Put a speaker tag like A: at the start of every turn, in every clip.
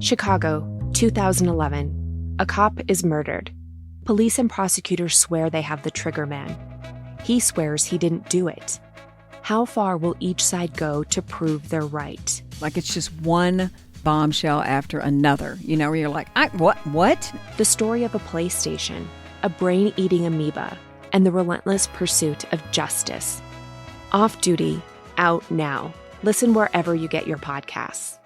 A: Chicago, 2011. A cop is murdered. Police and prosecutors swear they have the trigger man. He swears he didn't do it. How far will each side go to prove they're right?
B: Like it's just one bombshell after another, where you're like, what?
A: The story of a PlayStation, a brain-eating amoeba, and the relentless pursuit of justice. Off Duty, out now. Listen wherever you get your podcasts.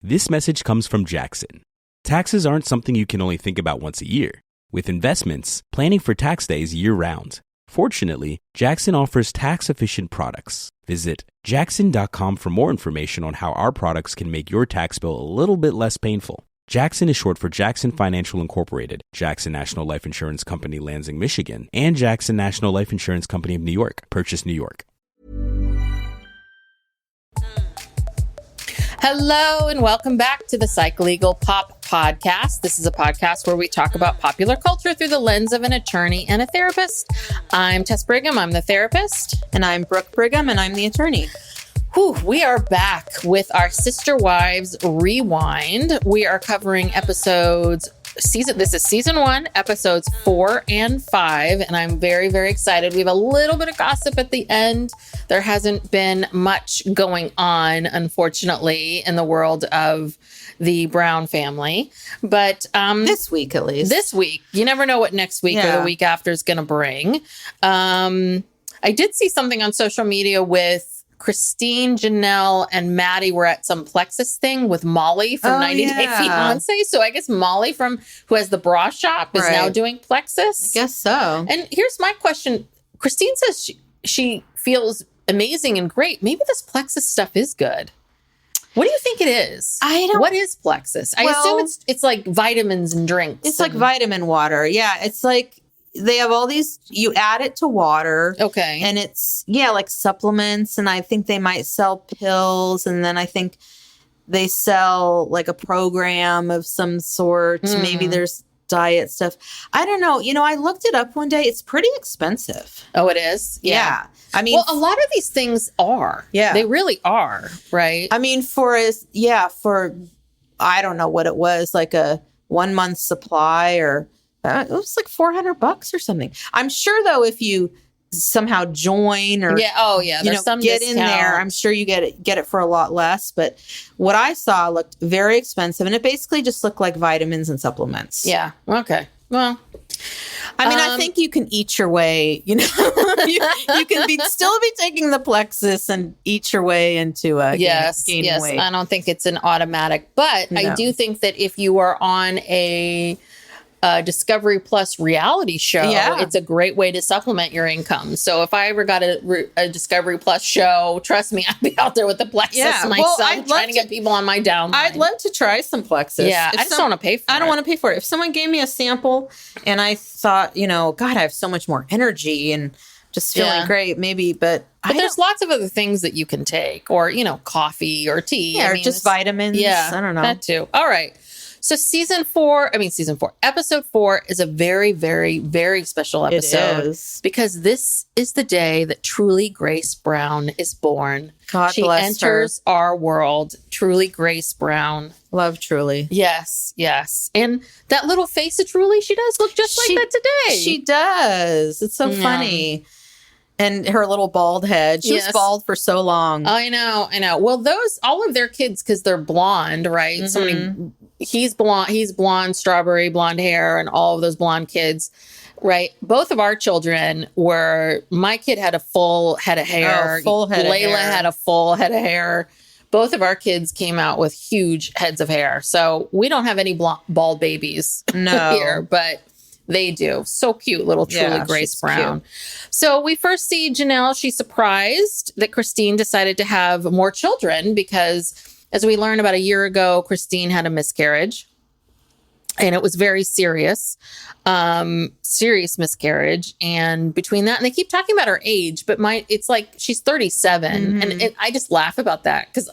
C: This message comes from Jackson. Taxes aren't something you can only think about once a year. With investments, planning for tax day is year-round. Fortunately, Jackson offers tax-efficient products. Visit jackson.com for more information on how our products can make your tax bill a little bit less painful. Jackson is short for Jackson Financial Incorporated, Jackson National Life Insurance Company, Lansing, Michigan, and Jackson National Life Insurance Company of New York, Purchase, New York.
D: Hello and welcome back to the Psycholegal Pop Podcast. This is a podcast where we talk about popular culture through the lens of an attorney and a therapist. I'm Tess Brigham, I'm the therapist.
E: And I'm Brooke Brigham, and I'm the attorney.
D: We are back with our Sister Wives Rewind. We are covering this is season 1, episodes 4 and 5, and I'm very, very excited. We have a little bit of gossip at the end. There hasn't been much going on, unfortunately, in the world of the Brown family. But
E: this week, at least.
D: This week. You never know what next week or the week after is going to bring. I did see something on social media with Christine, Janelle, and Maddie were at some Plexus thing with Molly from 90 Day Fiancé. So I guess Molly who has the bra shop is now doing Plexus.
E: I guess so.
D: And here's my question. Christine says she feels amazing and great. Maybe this Plexus stuff is good. What do you think it is? What is Plexus? I assume it's like vitamins and drinks.
E: It's like vitamin water. Yeah. It's like they have all these, you add it to water.
D: Okay.
E: And it's, like supplements. And I think they might sell pills. And then I think they sell like a program of some sort. Maybe there's diet stuff. I don't know. I looked it up one day. It's pretty expensive.
D: Oh, it is?
E: Yeah. I mean,
D: well, a lot of these things are. Yeah. They really are, right?
E: I mean, for I don't know what it was, like a 1 month supply or it was like $400 or something. I'm sure though, if you somehow join or
D: there's some
E: get
D: discount
E: in there, I'm sure you get it for a lot less. But what I saw looked very expensive, and it basically just looked like vitamins and supplements.
D: Yeah. Okay. Well,
E: I mean, I think you can eat your way. You can still be taking the Plexus and eat your way into gaining weight.
D: I don't think it's an automatic, but I do think that if you are on a Discovery Plus reality show, it's a great way to supplement your income. So if I ever got a Discovery Plus show, trust me, I'd be out there with the Plexus myself, trying to get people on my downline.
E: I'd love to try some Plexus.
D: Yeah, I just don't want to pay for it.
E: I don't want to pay for it. If someone gave me a sample and I thought, God, I have so much more energy and just feeling great, maybe, but
D: there's lots of other things that you can take, or, coffee or tea.
E: Yeah, or just vitamins. Yeah, I don't know.
D: That too. All right. So episode 4 is a very, very, very special episode.
E: It is.
D: Because this is the day that truly Grace Brown is born.
E: God bless her.
D: She enters our world, truly Grace Brown.
E: Love Truly.
D: Yes, yes. And that little face of Truly, she does look just like that today.
E: She does. It's so funny. And her little bald head. She was bald for so long.
D: I know. Well, all of their kids, because they're blonde, right?
E: Mm-hmm.
D: He's blonde, strawberry blonde hair, and all of those blonde kids, right? Both of our children my kid had a full head of hair. Layla had a full head of hair. Both of our kids came out with huge heads of hair. So we don't have any bald babies here, but they do. So cute, little Truly Grace Brown. Cute. So we first see Janelle. She's surprised that Christine decided to have more children because, as we learned about a year ago, Christine had a miscarriage. And it was very serious miscarriage. And between that, and they keep talking about her age, but it's like she's 37. Mm-hmm. And I just laugh about that because,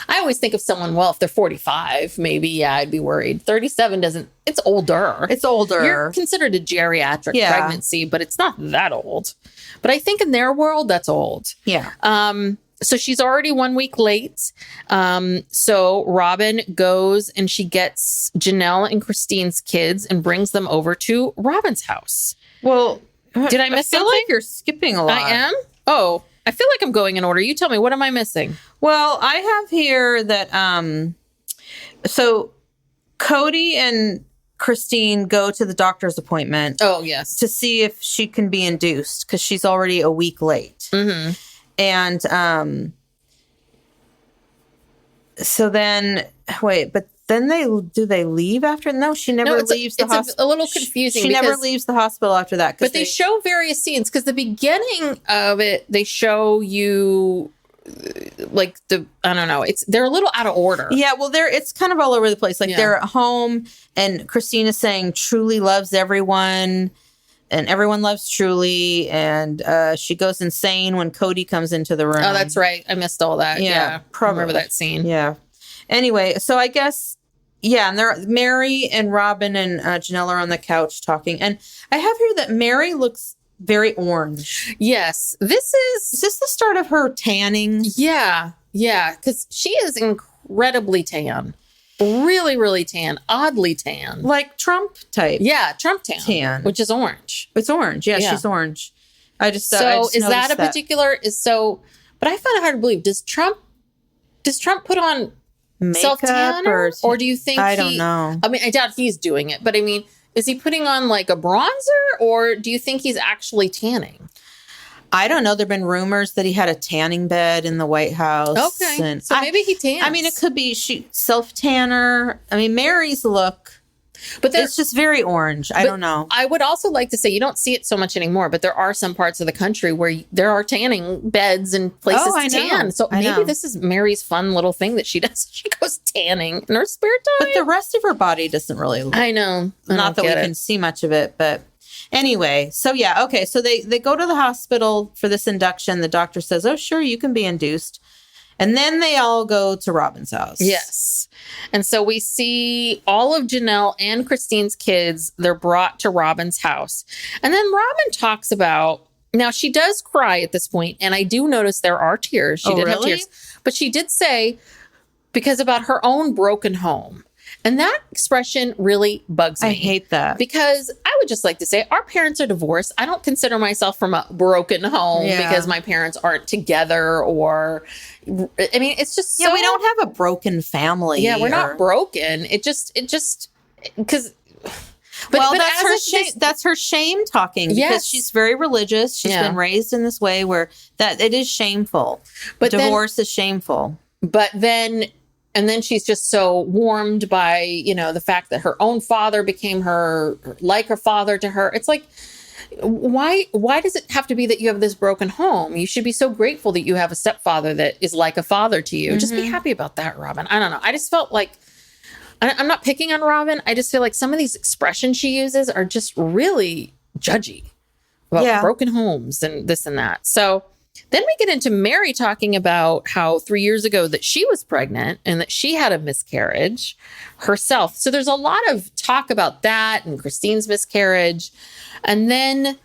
D: I always think of someone, well, if they're 45, maybe, I'd be worried. 37 it's older.
E: It's older.
D: You're considered a geriatric pregnancy, but it's not that old. But I think in their world, that's old.
E: Yeah.
D: So she's already 1 week late. So Robin goes and she gets Janelle and Christine's kids and brings them over to Robin's house.
E: Well,
D: did I miss
E: I feel
D: something?
E: like you're skipping a lot.
D: I am? Oh, I feel like I'm going in order. You tell me, what am I missing?
E: Well, I have here that so Kody and Christine go to the doctor's appointment.
D: Oh, yes.
E: To see if she can be induced because she's already a week late.
D: Mm-hmm.
E: And so then but then they leave after? No, she never leaves the hospital.
D: It's a little confusing.
E: She never leaves the hospital after that.
D: But they show various scenes because the beginning of it, they show you like I don't know. They're a little out of order.
E: Yeah, well, it's kind of all over the place. Like they're at home and Christina's saying Truly loves everyone. And everyone loves Truly, and she goes insane when Kody comes into the room.
D: Oh, that's right. I missed all that. Yeah,
E: probably.
D: I remember that scene.
E: Yeah. Anyway, so I guess, and Meri and Robin and Janelle are on the couch talking. And I have here that Meri looks very orange.
D: Yes. Is
E: this the start of her tanning?
D: Yeah. Yeah. Because she is incredibly tan. Really, really tan. Oddly tan.
E: Like Trump type.
D: Yeah, Trump tan. Which is orange.
E: It's orange. Yeah, she's orange. I just
D: is that a particular but I find it hard to believe. Does Trump put on self-tan or do you think
E: I don't know.
D: I mean, I doubt he's doing it, but I mean, is he putting on like a bronzer or do you think he's actually tanning?
E: I don't know. There've been rumors that he had a tanning bed in the White House.
D: Okay.
E: And
D: so maybe he tans.
E: I mean, it could be self-tanner. I mean, Mary's look, but it's just very orange. I don't know.
D: I would also like to say you don't see it so much anymore, but there are some parts of the country where there are tanning beds and places to tan. So maybe this is Mary's fun little thing that she does. She goes tanning in her spare time.
E: But the rest of her body doesn't really look.
D: I know.
E: Not that we can see much of it, but... Anyway, so okay. So they go to the hospital for this induction. The doctor says, oh, sure, you can be induced. And then they all go to Robin's house.
D: Yes. And so we see all of Janelle and Christine's kids. They're brought to Robin's house. And then Robin talks about, now she does cry at this point, and I do notice there are tears. She did have tears. But she did say, because about her own broken home. And that expression really bugs me.
E: I hate that.
D: Because I would just like to say our parents are divorced. I don't consider myself from a broken home because my parents aren't together or, I mean, it's just
E: we don't have a broken family.
D: Yeah, we're not broken. It just, because...
E: that's her shame. That's her shame talking because she's very religious. She's been raised in this way where that it is shameful. But divorce is shameful.
D: But then... And then she's just so warmed by, the fact that her own father became like her father to her. It's like, why does it have to be that you have this broken home? You should be so grateful that you have a stepfather that is like a father to you. Mm-hmm. Just be happy about that, Robin. I don't know. I just felt like, I'm not picking on Robin. I just feel like some of these expressions she uses are just really judgy about broken homes and this and that. So... Then we get into Meri talking about how 3 years ago that she was pregnant and that she had a miscarriage herself. So there's a lot of talk about that and Christine's miscarriage. And then,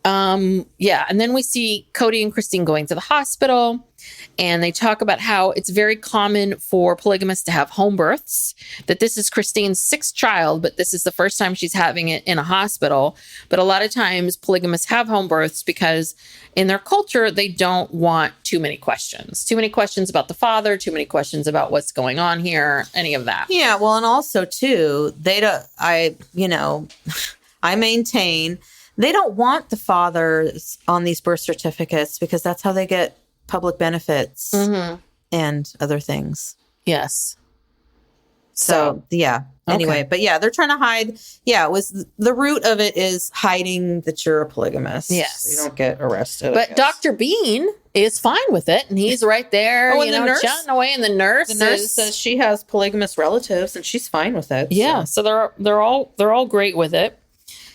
D: and then we see Kody and Christine going to the hospital. And they talk about how it's very common for polygamists to have home births, that this is Christine's sixth child, but this is the first time she's having it in a hospital. But a lot of times polygamists have home births because in their culture, they don't want too many questions. Too many questions about the father, too many questions about what's going on here, any of that.
E: Yeah, well, and also, too, I maintain they don't want the fathers on these birth certificates because that's how they get public benefits and other things.
D: Yes.
E: So anyway, but they're trying to hide. Yeah, it was the root of it is hiding that you're a polygamist.
D: Yes.
E: So you don't get arrested.
D: But Dr. Bean is fine with it. And he's right there, the nurse, chatting away. And the nurse
E: says she has polygamous relatives and she's fine with it.
D: Yeah. So they're all great with it.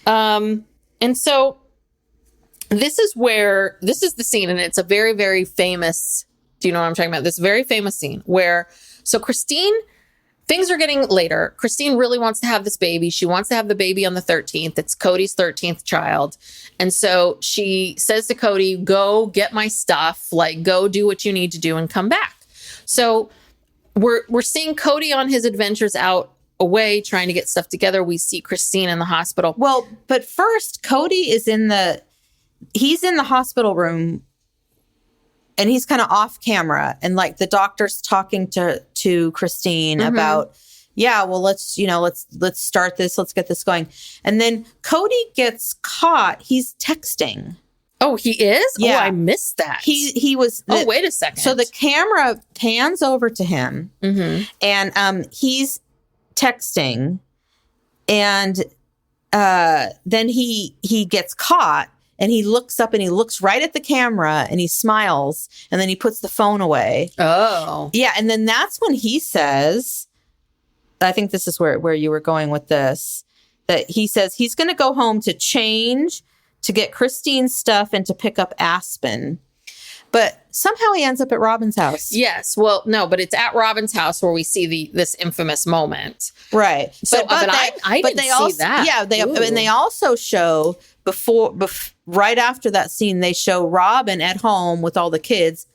D: And so this is the scene, and it's a very, very famous, do you know what I'm talking about? This very famous scene where, so Christine things are getting later. Christine really wants to have this baby. She wants to have the baby on the 13th. It's Kody's 13th child. And so she says to Kody, go get my stuff, like go do what you need to do and come back. So we're seeing Kody on his adventures out away, trying to get stuff together. We see Christine in the hospital.
E: Well, but first, Kody is he's in the hospital room and he's kind of off camera. And like the doctor's talking to Christine about, let's start this. Let's get this going. And then Kody gets caught. He's texting.
D: Oh, he is?
E: Yeah.
D: Oh, I missed that.
E: He was.
D: Wait a second.
E: So the camera pans over to him and he's texting and then he gets caught. And he looks up and he looks right at the camera and he smiles and then he puts the phone away.
D: Oh.
E: Yeah. And then that's when he says, I think this is where you were going with this, that he says he's going to go home to change, to get Christine's stuff and to pick up Aspen. But somehow he ends up at Robin's house.
D: Yes. Well, no, but it's at Robin's house where we see this infamous moment.
E: Right.
D: So, but I didn't see that.
E: Yeah. And they also show right after that scene, they show Robin at home with all the kids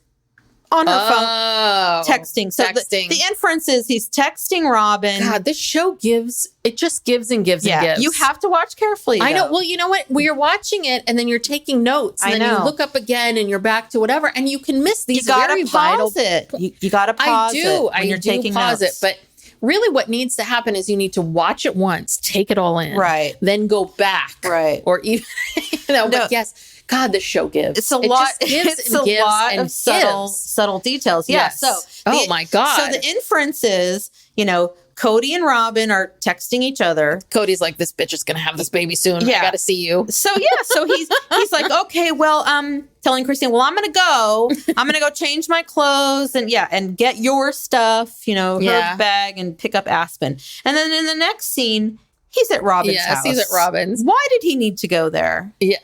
E: on her phone texting. So the inference is he's texting Robin.
D: God, this show gives and gives.
E: You have to watch carefully.
D: I know. Well, you know what? You're watching it and then you're taking notes and then you look up again and you're back to whatever and you can miss these very vital.
E: You got to pause it.
D: I do pause it, but really what needs to happen is you need to watch it once, take it all in,
E: right?
D: Then go back,
E: right?
D: Or even, but yes. God, this show gives.
E: It's a lot. It's a lot of subtle details. Yeah.
D: Yes. So, my God.
E: So the inference is, Kody and Robin are texting each other.
D: Cody's like, this bitch is going to have this baby soon. Yeah. I got to see you.
E: So he's like, okay, well, telling Christine, well, I'm going to go change my clothes and get your stuff, her bag and pick up Aspen. And then in the next scene, he's at Robin's house.
D: Yes, he's at Robin's.
E: Why did he need to go there?
D: Yeah.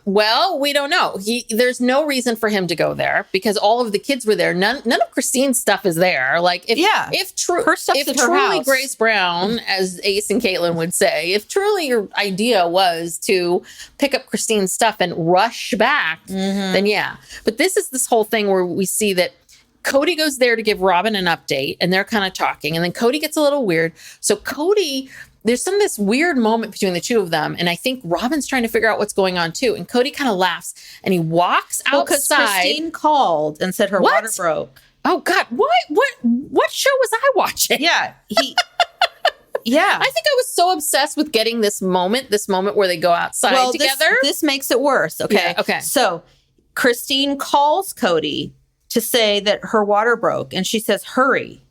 D: Well, we don't know. There's no reason for him to go there because all of the kids were there. None of Christine's stuff is there. Like if truly Grace Brown, as Ace and Caitlin would say, if truly your idea was to pick up Christine's stuff and rush back, then yeah. But this whole thing where we see that Kody goes there to give Robin an update and they're kind of talking and then Kody gets a little weird. So there's this weird moment between the two of them. And I think Robin's trying to figure out what's going on too. And Kody kind of laughs and he walks outside.
E: Because Christine called and said her water broke.
D: Oh God. What show was I watching?
E: Yeah.
D: Yeah. I think I was so obsessed with getting this moment where they go outside together.
E: This makes it worse. Okay.
D: Yeah, okay.
E: So Christine calls Kody to say that her water broke and she says, hurry.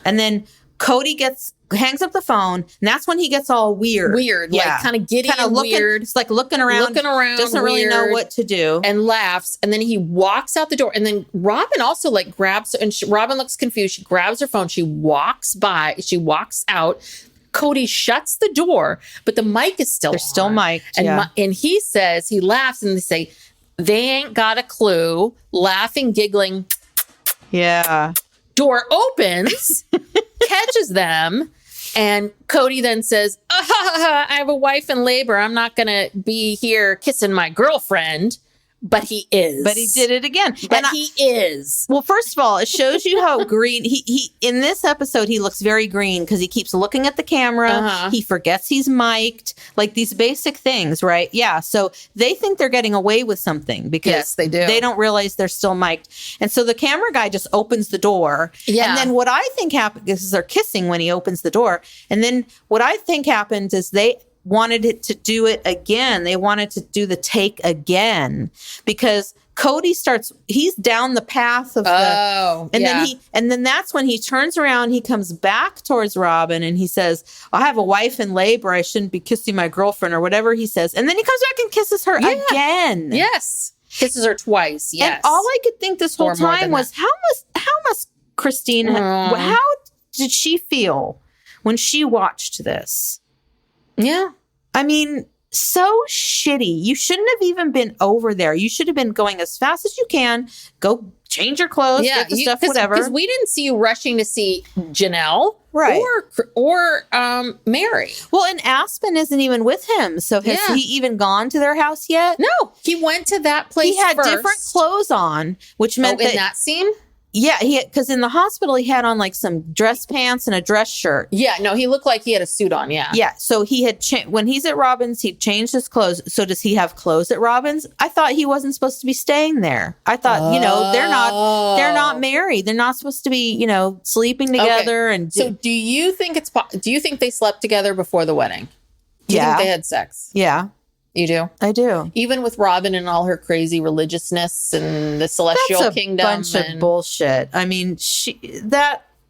E: And then Kody hangs up the phone, and that's when he gets all weird.
D: Like kind of giddy and weird.
E: It's like looking around, doesn't really know what to do.
D: And laughs, and then he walks out the door, and then Robin also grabs her, and Robin looks confused. She grabs her phone, she walks out. Kody shuts the door, but the mic is still on.
E: They're still mic'd,
D: and he says, he laughs, and they say, they ain't got a clue, laughing, giggling.
E: Yeah.
D: Door opens, catches them, and Kody then says, I have a wife in labor. I'm not going to be here kissing my girlfriend. But he is.
E: But he did it again.
D: He is.
E: Well, first of all, it shows you how green he in this episode, he looks very green because he keeps looking at the camera. He forgets he's mic'd, like these basic things, right? Yeah. So they think they're getting away with something because
D: they do.
E: They don't realize they're still mic'd. And so the camera guy just opens the door. Yeah. And then what I think happens is they're kissing when he opens the door. And then what I think happens is they wanted it to do it again. They wanted to do the take again because Kody he's down the path of then that's when he turns around, he comes back towards Robin and he says, I have a wife in labor. I shouldn't be kissing my girlfriend or whatever he says. And then he comes back and kisses her again.
D: Yes. Kisses her twice. Yes.
E: And all I could think this whole time was how must Christine, how did she feel when she watched this?
D: Yeah.
E: I mean, so shitty. You shouldn't have even been over there. You should have been going as fast as you can. Go change your clothes, get the stuff, whatever.
D: Because we didn't see you rushing to see Janelle.
E: Right.
D: Or Meri.
E: Well, and Aspen isn't even with him. So has he even gone to their house yet?
D: No, he went to that place.
E: He had
D: first.
E: different clothes on, which meant
D: in that scene.
E: Yeah, because in the hospital he had on like some dress pants and a dress shirt.
D: Yeah, no, he looked like he had a suit on. Yeah,
E: yeah. So he had when he's at Robbins, he changed his clothes. So does he have clothes at Robbins? I thought he wasn't supposed to be staying there. I thought they're not married. They're not supposed to be sleeping together. Okay. And
D: so do you think do you think they slept together before the wedding? Do you think they had sex?
E: Yeah.
D: You do?
E: I do.
D: Even with Robin and all her crazy religiousness and the celestial kingdom.
E: That's a bunch of bullshit. I mean,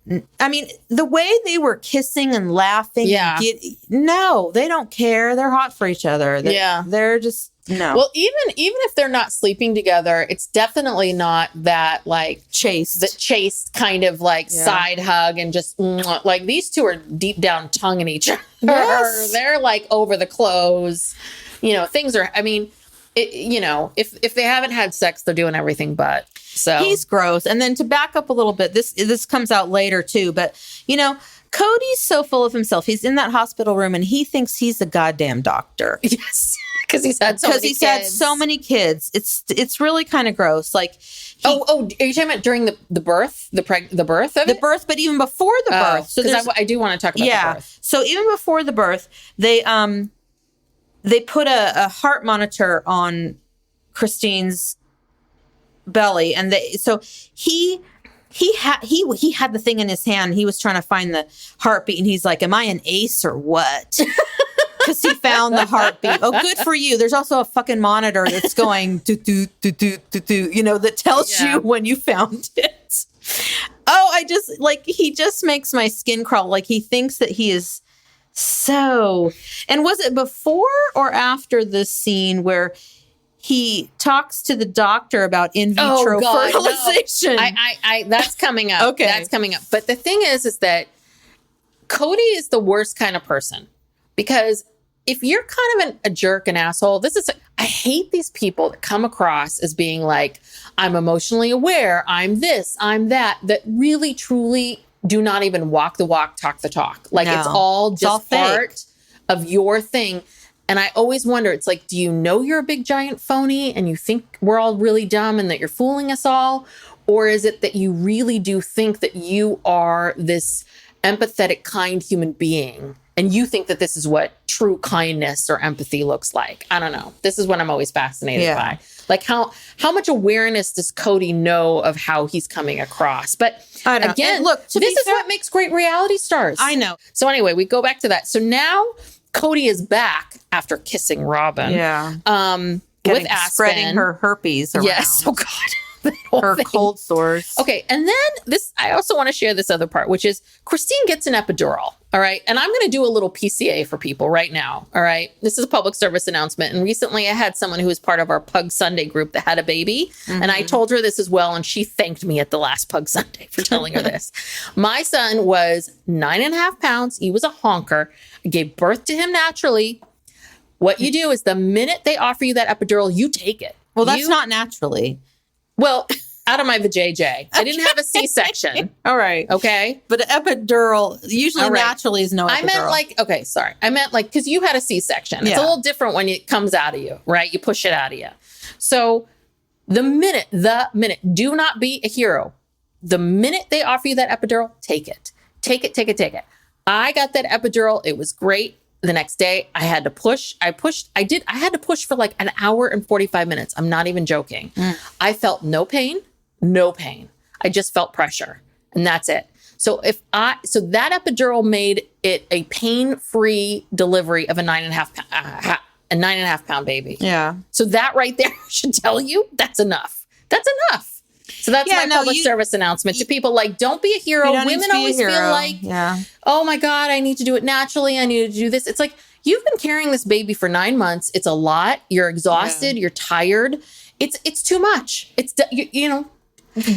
E: the way they were kissing and laughing.
D: Yeah.
E: No, they don't care. They're hot for each other. They're just, no.
D: Well, even if they're not sleeping together, it's definitely not that like
E: chaste.
D: The chaste kind of like side hug and just like these two are deep down tonguing each other. Yes. They're like over the clothes. Things are, I mean, if they haven't had sex, they're doing everything but. So
E: he's gross. And then to back up a little bit, this comes out later too, but Kody's so full of himself. He's in that hospital room and he thinks he's a goddamn doctor.
D: Yes. Because he's had so many kids. It's really kind of gross. Like, are you talking about during the birth, the birth of it?
E: The birth, but even before the birth. So
D: I do want to talk about the birth.
E: So even before the birth, they put a heart monitor on Christine's belly, and he had the thing in his hand. He was trying to find the heartbeat, and he's like, "Am I an ace or what?" Because he found the heartbeat. Oh, good for you. There's also a fucking monitor that's going do do do do do do. That tells you when you found it. Oh, he just makes my skin crawl. Like he thinks that he is. So, and was it before or after this scene where he talks to the doctor about in vitro fertilization?
D: No. I that's coming up.
E: Okay.
D: That's coming up. But the thing is that Kody is the worst kind of person because if you're kind of a jerk, an asshole, I hate these people that come across as being like, I'm emotionally aware, I'm this, I'm that really, truly do not even walk the walk, talk the talk. Like it's all just part of your thing. And I always wonder, it's like, do you know you're a big giant phony and you think we're all really dumb and that you're fooling us all? Or is it that you really do think that you are this empathetic, kind human being and you think that this is what true kindness or empathy looks like? I don't know. This is what I'm always fascinated by. Like how much awareness does Kody know of how he's coming across? But again, look, this is what makes great reality stars.
E: I know.
D: So anyway, we go back to that. So now Kody is back after kissing Robin.
E: Yeah.
D: With Aspen.
E: Spreading her herpes around.
D: Yes. Oh, God.
E: Her cold sores.
D: Okay. And then I also want to share this other part, which is Christine gets an epidural. All right. And I'm going to do a little PCA for people right now. All right. This is a public service announcement. And recently I had someone who was part of our Pug Sunday group that had a baby. Mm-hmm. And I told her this as well. And she thanked me at the last Pug Sunday for telling her this. My son was 9.5 pounds. He was a honker. I gave birth to him naturally. What you do is the minute they offer you that epidural, you take it.
E: Well, that's not naturally.
D: Well, out of my vajayjay. I didn't have a C-section.
E: All right.
D: Okay.
E: But an epidural, usually naturally is no epidural.
D: I meant because you had a C-section. It's a little different when it comes out of you, right? You push it out of you. So the minute, do not be a hero. The minute they offer you that epidural, take it. Take it. I got that epidural. It was great. The next day I had to push. I had to push for like an hour and 45 minutes. I'm not even joking. I felt no pain. I just felt pressure and that's it. So that epidural made it a pain-free delivery of a 9.5 pound baby.
E: Yeah.
D: So that right there should tell you that's enough. So that's my public service announcement to people. Like, don't be a hero. Women always feel like, oh my God, I need to do it naturally. I need to do this. It's like, you've been carrying this baby for 9 months. It's a lot. You're exhausted. You're tired. It's too much.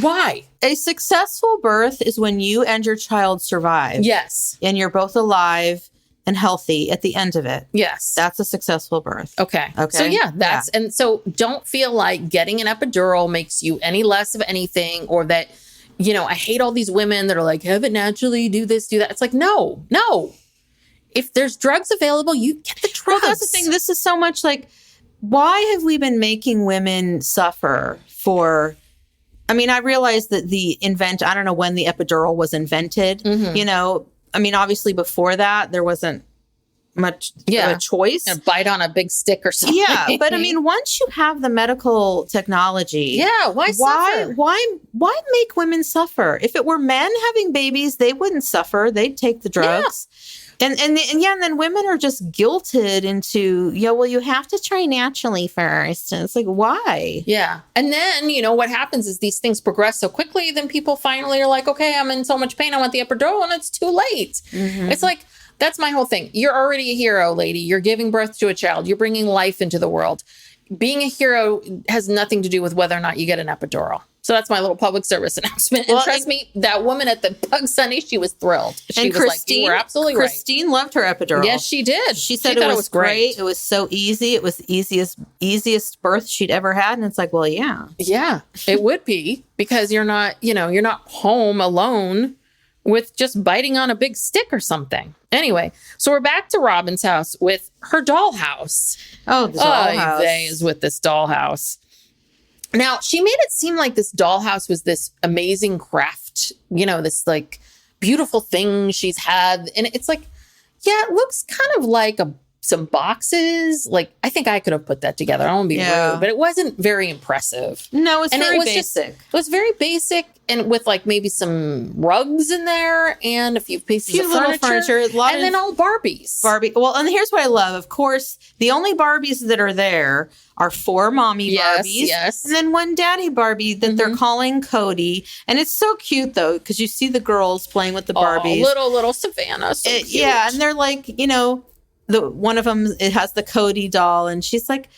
D: Why?
E: A successful birth is when you and your child survive.
D: Yes.
E: And you're both alive and healthy at the end of it.
D: Yes.
E: That's a successful birth.
D: Okay. So and so don't feel like getting an epidural makes you any less of anything or that I hate all these women that are like, have it naturally, do this, do that. It's like, no. If there's drugs available, you get the drugs.
E: Well, that's the thing. This is so much like, why have we been making women suffer for... I mean, I realize that I don't know when the epidural was invented. I mean, obviously before that, there wasn't much of a choice.
D: A bite on a big stick or something.
E: Yeah, but I mean, once you have the medical technology,
D: why suffer?
E: Why make women suffer? If it were men having babies, they wouldn't suffer. They'd take the drugs. And then women are just guilted into, well, you have to try naturally first. And it's like, why?
D: Yeah. And then, what happens is these things progress so quickly, then people finally are like, okay, I'm in so much pain, I want the epidural, and it's too late. It's like, that's my whole thing. You're already a hero, lady. You're giving birth to a child. You're bringing life into the world. Being a hero has nothing to do with whether or not you get an epidural. So that's my little public service announcement. And trust me, that woman at the Pug Sunday, she was thrilled. She was like, you were absolutely right.
E: Christine loved her epidural.
D: Yes, she did.
E: She said it was great. It was so easy. It was the easiest birth she'd ever had. And it's like, well, yeah.
D: Yeah, it would be, because you're not home alone with just biting on a big stick or something. Anyway, so we're back to Robin's house with her dollhouse.
E: Oh, the dollhouse.
D: They is with this dollhouse. Now, she made it seem like this dollhouse was this amazing craft, this like beautiful thing she's had. And it's like, yeah, it looks kind of like some boxes. Like, I think I could have put that together. I don't want to be rude, but it wasn't very impressive.
E: No, it's very basic.
D: It was very basic, and with like maybe some rugs in there and a few pieces of furniture. And then all Barbies.
E: Well, and here's what I love. Of course, the only Barbies that are there are 4 mommy Barbies.
D: Yes.
E: And then 1 daddy Barbie that they're calling Kody. And it's so cute, though, because you see the girls playing with the Barbies.
D: Little Savannah. So cute.
E: Yeah, and they're like, one of them, it has the Kody doll, and she's like,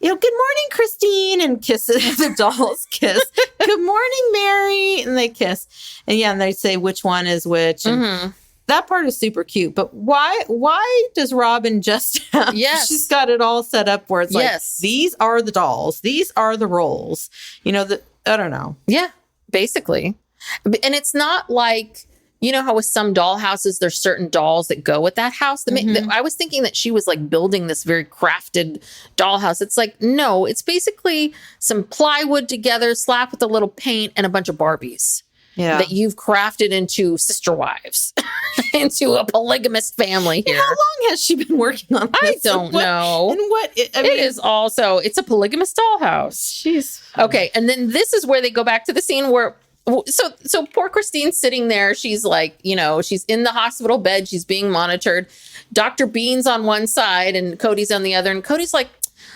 E: good morning, Christine, and kisses. The dolls kiss. Good morning, Mary, and they kiss. And they say which one is which. And that part is super cute. But why does Robin just have...
D: Yes.
E: She's got it all set up where it's like, these are the dolls. These are the roles. I don't know.
D: Yeah, basically. And it's not like... how with some doll houses, there's certain dolls that go with that house. I was thinking that she was like building this very crafted dollhouse. It's like, no, it's basically some plywood together, slapped with a little paint and a bunch of Barbies that you've crafted into sister wives, into a polygamous family here.
E: How long has she been working on this?
D: I don't know.
E: And
D: it's a polygamous dollhouse.
E: Jeez.
D: Okay. And then this is where they go back to the scene where... So poor Christine's sitting there. She's like, she's in the hospital bed. She's being monitored. Dr. Bean's on one side and Kody's on the other. And Kody's like,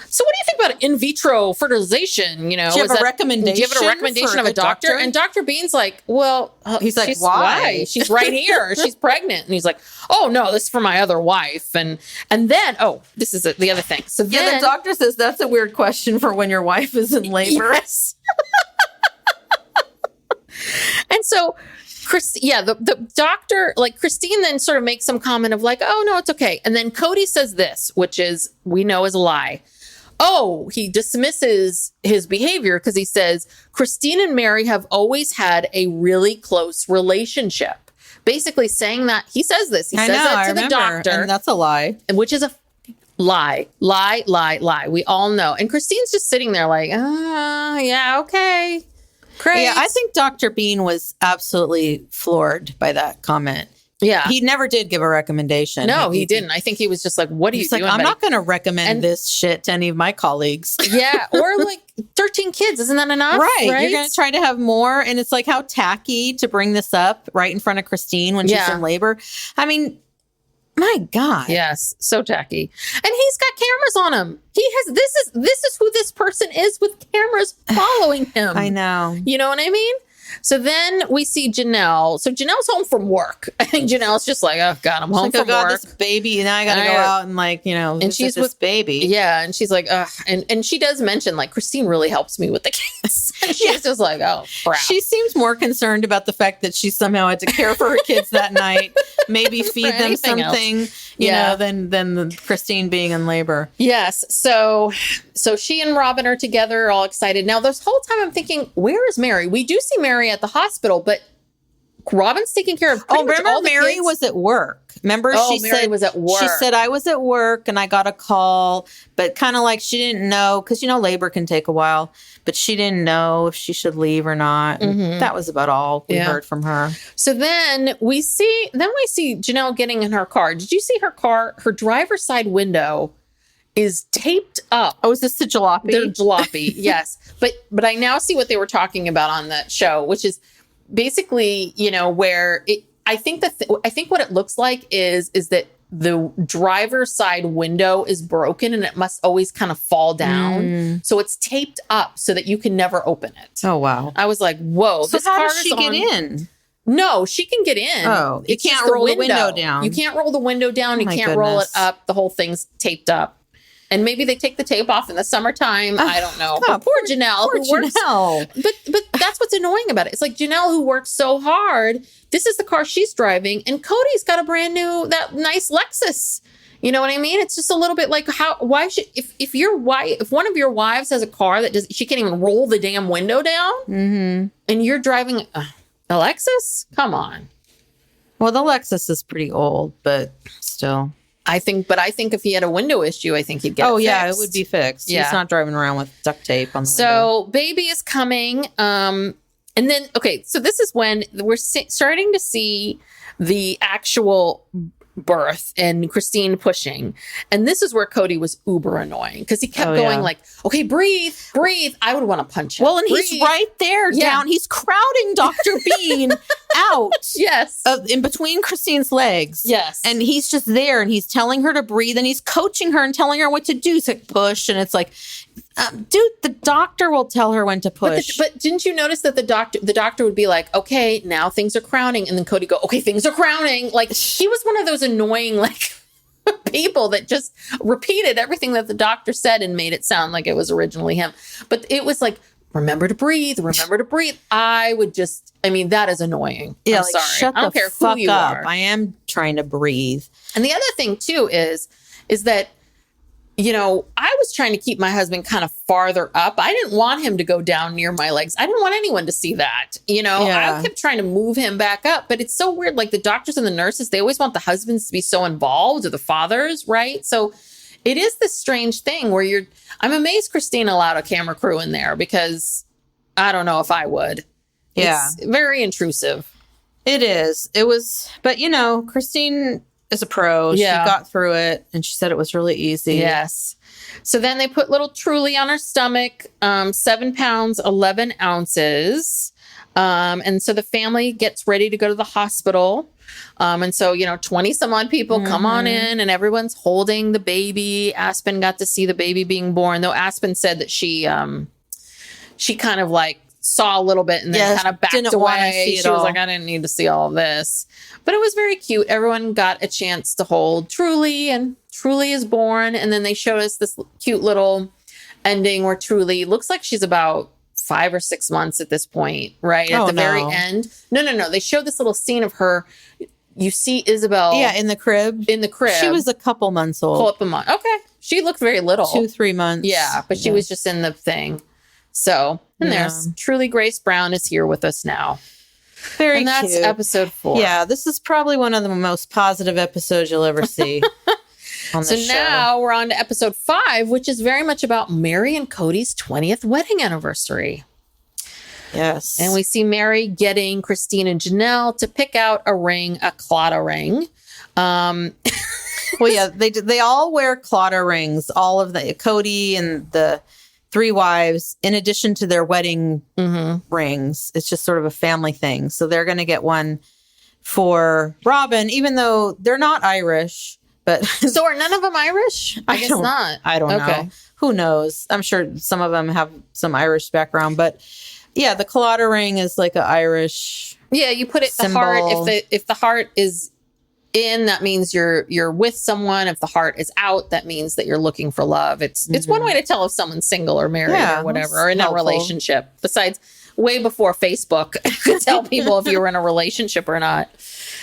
D: so what do you think about in vitro fertilization? Do you have
E: a recommendation?
D: Do you have a recommendation of a doctor? And Dr. Bean's like, well,
E: he's like, why?
D: She's right here. She's pregnant. And he's like, oh no, this is for my other wife. And then, this is the other thing. So then
E: the doctor says that's a weird question for when your wife is in labor.
D: Yes. And so, the doctor, like Christine then sort of makes some comment of like, oh, no, it's okay. And then Kody says this, which is, we know is a lie. Oh, he dismisses his behavior because he says, Christine and Meri have always had a really close relationship. Basically saying that, he says this. He says that to the doctor.
E: And that's a lie.
D: Which is a lie. We all know. And Christine's just sitting there like, yeah, okay. Great.
E: Yeah, I think Dr. Bean was absolutely floored by that comment.
D: Yeah.
E: He never did give a recommendation.
D: No, he didn't. I think he was just like, what are you doing?
E: I'm not going to recommend this shit to any of my colleagues.
D: Yeah. Or like 13 kids. Isn't that enough?
E: Right. You're going to try to have more. And it's like, how tacky to bring this up right in front of Christine when she's in labor. I mean, my God.
D: Yes. So tacky. And he's got cameras on him. This is who this person is with cameras following him.
E: I know.
D: You know what I mean? So then we see Janelle. So Janelle's home from work. I think Janelle's just like, oh God, I'm home from work.
E: This baby. Now I got to go out and and she's with baby.
D: Yeah. And she's like, ugh. And she does mention like, Christine really helps me with the kids. And she's just like, oh crap.
E: She seems more concerned about the fact that she somehow had to care for her kids that night, maybe feed them something. you know, than the Christine being in labor.
D: Yes. So she and Robin are together, all excited. Now, this whole time I'm thinking, where is Meri? We do see Meri at the hospital, but Robin's taking care of
E: remember Meri was at work. Remember she
D: Meri
E: said
D: was at work.
E: She said I was at work and I got a call, but kind of like she didn't know because labor can take a while, but she didn't know if she should leave or not. And that was about all we heard from her.
D: So then we see Janelle getting in her car. Did you see her car? Her driver's side window is taped up.
E: Oh, is this the jalopy?
D: They're jalopy, yes. But I now see what they were talking about on that show, which is basically, where I think what it looks like is that the driver's side window is broken and it must always kind of fall down. So it's taped up so that you can never open it.
E: Oh, wow.
D: I was like, whoa.
E: So how does she get in?
D: No, she can get in.
E: Oh, you can't roll the window down.
D: You can't roll the window down. You can't roll it up. The whole thing's taped up. And maybe they take the tape off in the summertime. I don't know. But poor Janelle. But that's what's annoying about it. It's like Janelle, who works so hard. This is the car she's driving. And Kody's got a brand new, that nice Lexus. You know what I mean? It's just a little bit like if one of your wives has a car that she can't even roll the damn window down. And you're driving a Lexus? Come on.
E: Well, the Lexus is pretty old, but still.
D: I think if he had a window issue, I think he'd get it fixed.
E: Yeah, it would be fixed. Yeah. He's not driving around with duct tape on the window.
D: So baby is coming. And then, so this is when we're starting to see the actual birth and Christine pushing. And this is where Kody was uber annoying because he kept going like, okay, breathe. I would want to punch him.
E: Well, and he's right there down. He's crowding Dr. Bean out.
D: Yes.
E: In between Christine's legs.
D: Yes.
E: And he's just there and he's telling her to breathe and he's coaching her and telling her what to do. It's like push. And it's like, dude, the doctor will tell her when to push.
D: But didn't you notice that the doctor would be like, okay, now things are crowning. And then Kody go, okay, things are crowning. Like he was one of those annoying, like people that just repeated everything that the doctor said and made it sound like it was originally him. But it was like, remember to breathe. That is annoying.
E: Yeah,
D: I'm sorry.
E: Shut I don't care who you are. I am trying to breathe.
D: And the other thing too is that, I was trying to keep my husband kind of farther up. I didn't want him to go down near my legs. I didn't want anyone to see that. I kept trying to move him back up, but it's so weird. Like the doctors and the nurses, they always want the husbands to be so involved or the fathers, right? So it is this strange thing where I'm amazed Christine allowed a camera crew in there because I don't know if I would.
E: Yeah.
D: It's very intrusive.
E: It is. It was, but Christine is a pro. Yeah. She got through it and she said it was really easy.
D: Yes. So then they put little Truly on her stomach, 7 pounds, 11 ounces. And so the family gets ready to go to the hospital. And so, 20 some odd people come on in and everyone's holding the baby. Aspen got to see the baby being born, though Aspen said that she kind of like saw a little bit and then kind of backed away. She was like, I didn't need to see all of this. But it was very cute. Everyone got a chance to hold Truly and Truly is born. And then they showed us this cute little ending where Truly looks like she's about 5 or 6 months at this point, right? At the very end. No. They showed this little scene of her. You see Isabel.
E: Yeah, in the crib. She was a couple months old.
D: Pull up a month. Okay. She looked very little.
E: 2-3 months.
D: Yeah, but she was just in the thing. So, and there's Truly Grace Brown is here with us now.
E: Very
D: and that's
E: cute.
D: episode 4.
E: Yeah, this is probably one of the most positive episodes you'll ever see.
D: So now we're on to episode 5, which is very much about Mary and Kody's 20th wedding anniversary.
E: Yes.
D: And we see Meri getting Christine and Janelle to pick out a ring, a Claddagh ring.
E: Well, yeah, they all wear Claddagh rings, all of the Kody and the 3 wives, in addition to their wedding rings. It's just sort of a family thing. So they're going to get one for Robin, even though they're not Irish. But
D: so are none of them Irish? I guess not.
E: I don't know. Who knows? I'm sure some of them have some Irish background, but yeah, the Claddagh ring is like an Irish.
D: Yeah, you put it the heart. If the heart is in, that means you're with someone. If the heart is out, that means that you're looking for love. It's one way to tell if someone's single or married or whatever, or in a relationship. Besides, way before Facebook could tell people if you were in a relationship or not.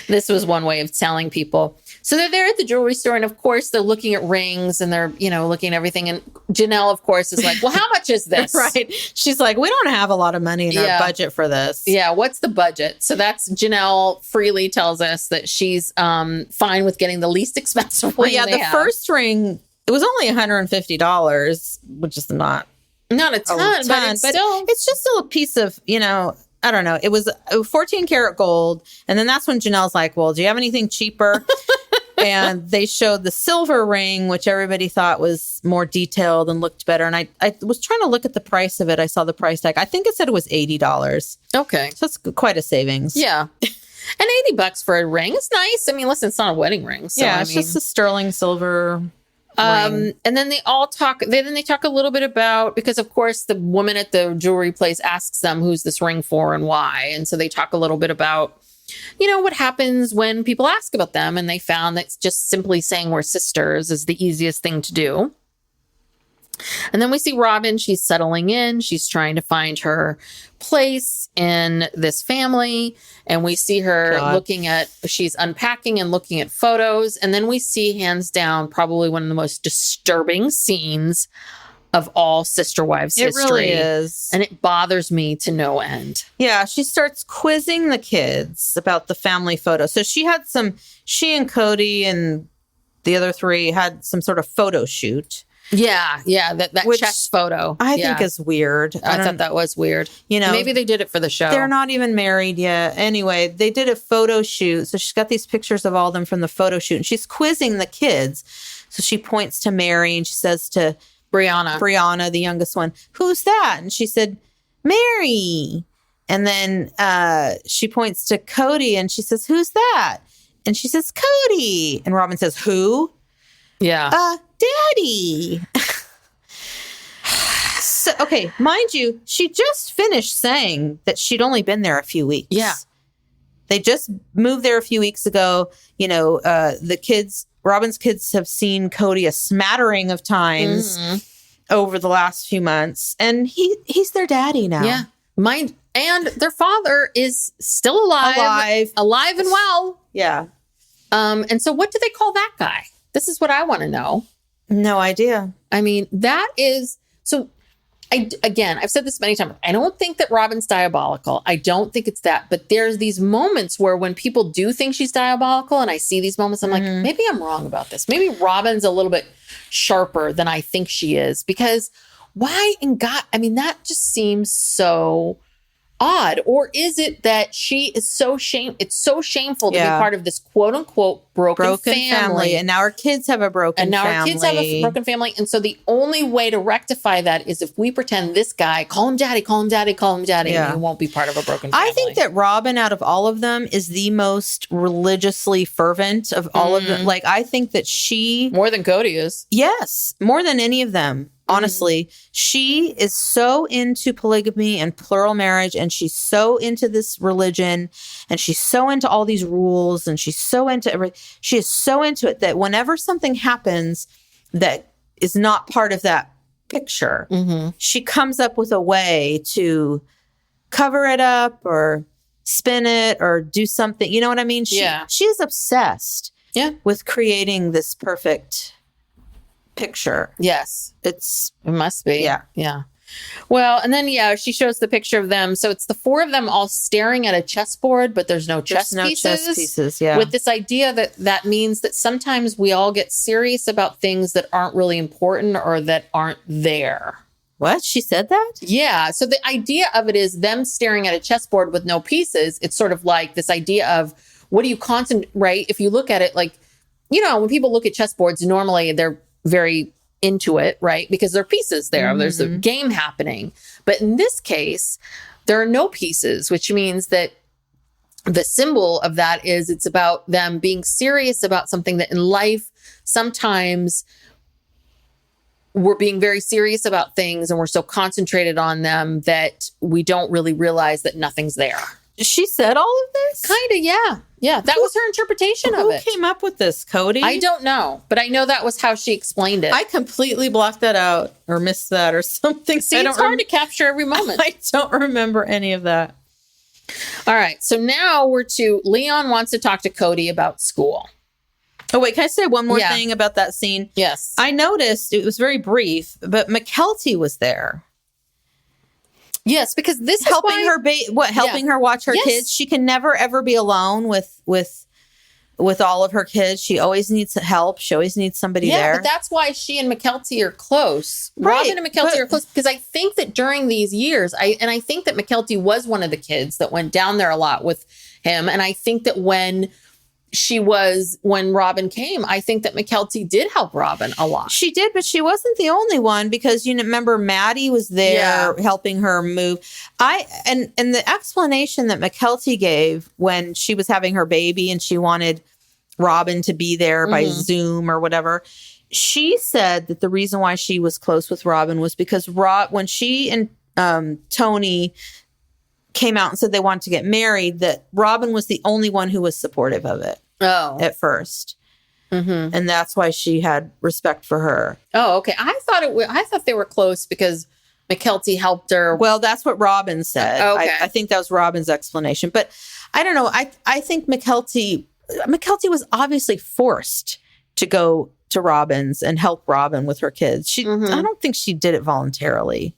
D: This was one way of telling people. So they're there at the jewelry store, and of course they're looking at rings and they're, looking at everything. And Janelle, of course, is like, well, how much is this?
E: Right. She's like, we don't have a lot of money in our budget for this.
D: Yeah. What's the budget? So that's Janelle freely tells us that she's fine with getting the least expensive ring.
E: Well, the first ring, it was only $150, which is not
D: a ton, but
E: it's just still a piece of, I don't know. It was 14 karat gold. And then that's when Janelle's like, well, do you have anything cheaper? And they showed the silver ring, which everybody thought was more detailed and looked better. And I was trying to look at the price of it. I saw the price tag. I think it said it was $80.
D: Okay.
E: So it's quite a savings.
D: Yeah. And $80 for a ring is nice. I mean, listen, it's not a wedding ring. So
E: yeah, it's just a sterling silver ring.
D: And then they all talk. They talk a little bit about, because of course the woman at the jewelry place asks them who's this ring for and why. And so they talk a little bit about, what happens when people ask about them. And they found that just simply saying we're sisters is the easiest thing to do. And then we see Robin. She's settling in. She's trying to find her place in this family. And we see her she's unpacking and looking at photos. And then we see, hands down, probably one of the most disturbing scenes of all Sister Wives history.
E: It really is.
D: And it bothers me to no end.
E: Yeah, she starts quizzing the kids about the family photo. So she and Kody and the other three had some sort of photo shoot.
D: Yeah, that chest photo.
E: I think is weird.
D: I thought that was weird. Maybe they did it for the show.
E: They're not even married yet. Anyway, they did a photo shoot. So she's got these pictures of all of them from the photo shoot. And she's quizzing the kids. So she points to Meri and she says to Brianna, the youngest one, who's that? And she said, Meri. And then she points to Kody and she says, who's that? And she says, Kody. And Robin says, who?
D: Yeah.
E: Daddy. So, okay, mind you, she just finished saying that she'd only been there a few weeks.
D: Yeah.
E: They just moved there a few weeks ago. The kids, Robin's kids, have seen Kody a smattering of times over the last few months. And he's their daddy now.
D: Yeah. And their father is still alive and well.
E: Yeah.
D: And so what do they call that guy? This is what I want to know.
E: No idea.
D: I mean, that is... So, I've said this many times. I don't think that Robin's diabolical. I don't think it's that. But there's these moments where when people do think she's diabolical, and I see these moments, I'm like, maybe I'm wrong about this. Maybe Robin's a little bit sharper than I think she is. Because why in God... I mean, that just seems so... odd. Or is it that she is it's so shameful to be part of this quote unquote broken family,
E: and now our kids have a broken
D: family, and so the only way to rectify that is if we pretend this guy, call him daddy, and he won't be part of a broken family.
E: I think that Robin, out of all of them, is the most religiously fervent of all of them. Like, I think that she,
D: more than Kody is.
E: Yes, more than any of them. Honestly, she is so into polygamy and plural marriage, and she's so into this religion, and she's so into all these rules, and she's so into everything. She is so into it that whenever something happens that is not part of that picture, she comes up with a way to cover it up or spin it or do something. You know what I mean? She is obsessed with creating this perfect picture.
D: Yes.
E: It
D: must be.
E: Yeah.
D: Well, and then, she shows the picture of them. So it's the four of them all staring at a chessboard, but there's no chess pieces.
E: Yeah.
D: With this idea that means that sometimes we all get serious about things that aren't really important or that aren't there.
E: What? She said that?
D: Yeah. So the idea of it is them staring at a chessboard with no pieces. It's sort of like this idea of what do you concentrate? If you look at it like, when people look at chessboards, normally they're very into it, right? Because there are pieces there. There's a game happening. But in this case, there are no pieces, which means that the symbol of that is it's about them being serious about something that in life, sometimes we're being very serious about things and we're so concentrated on them that we don't really realize that nothing's there.
E: She said all of this?
D: Kind of, yeah. Yeah, that was her interpretation of it.
E: Who came up with this, Kody?
D: I don't know, but I know that was how she explained it.
E: I completely blocked that out or missed that or something.
D: See, it's hard to capture every moment.
E: I don't remember any of that.
D: All right, so now Leon wants to talk to Kody about school.
E: Oh, wait, can I say one more thing about that scene?
D: Yes.
E: I noticed, it was very brief, but McKelty was there.
D: Yes, because this is
E: helping
D: why,
E: helping her watch her kids. She can never ever be alone with all of her kids. She always needs help. She always needs somebody there.
D: Yeah, but that's why she and McKelty are close. Right, Robin and McKelty are close because I think that during these years, I think that McKelty was one of the kids that went down there a lot with him. And I think that when Robin came, I think that McKelty did help Robin a lot.
E: She did, but she wasn't the only one because remember Maddie was there helping her move. And the explanation that McKelty gave when she was having her baby and she wanted Robin to be there by Zoom or whatever. She said that the reason why she was close with Robin was because when she and Tony came out and said they wanted to get married, that Robin was the only one who was supportive of it.
D: Oh,
E: at first. And that's why she had respect for her.
D: Oh, okay. I thought they were close because McKelty helped her.
E: Well, that's what Robin said.
D: Okay.
E: I think that was Robin's explanation. But I don't know. I think McKelty was obviously forced to go to Robin's and help Robin with her kids. I don't think she did it voluntarily.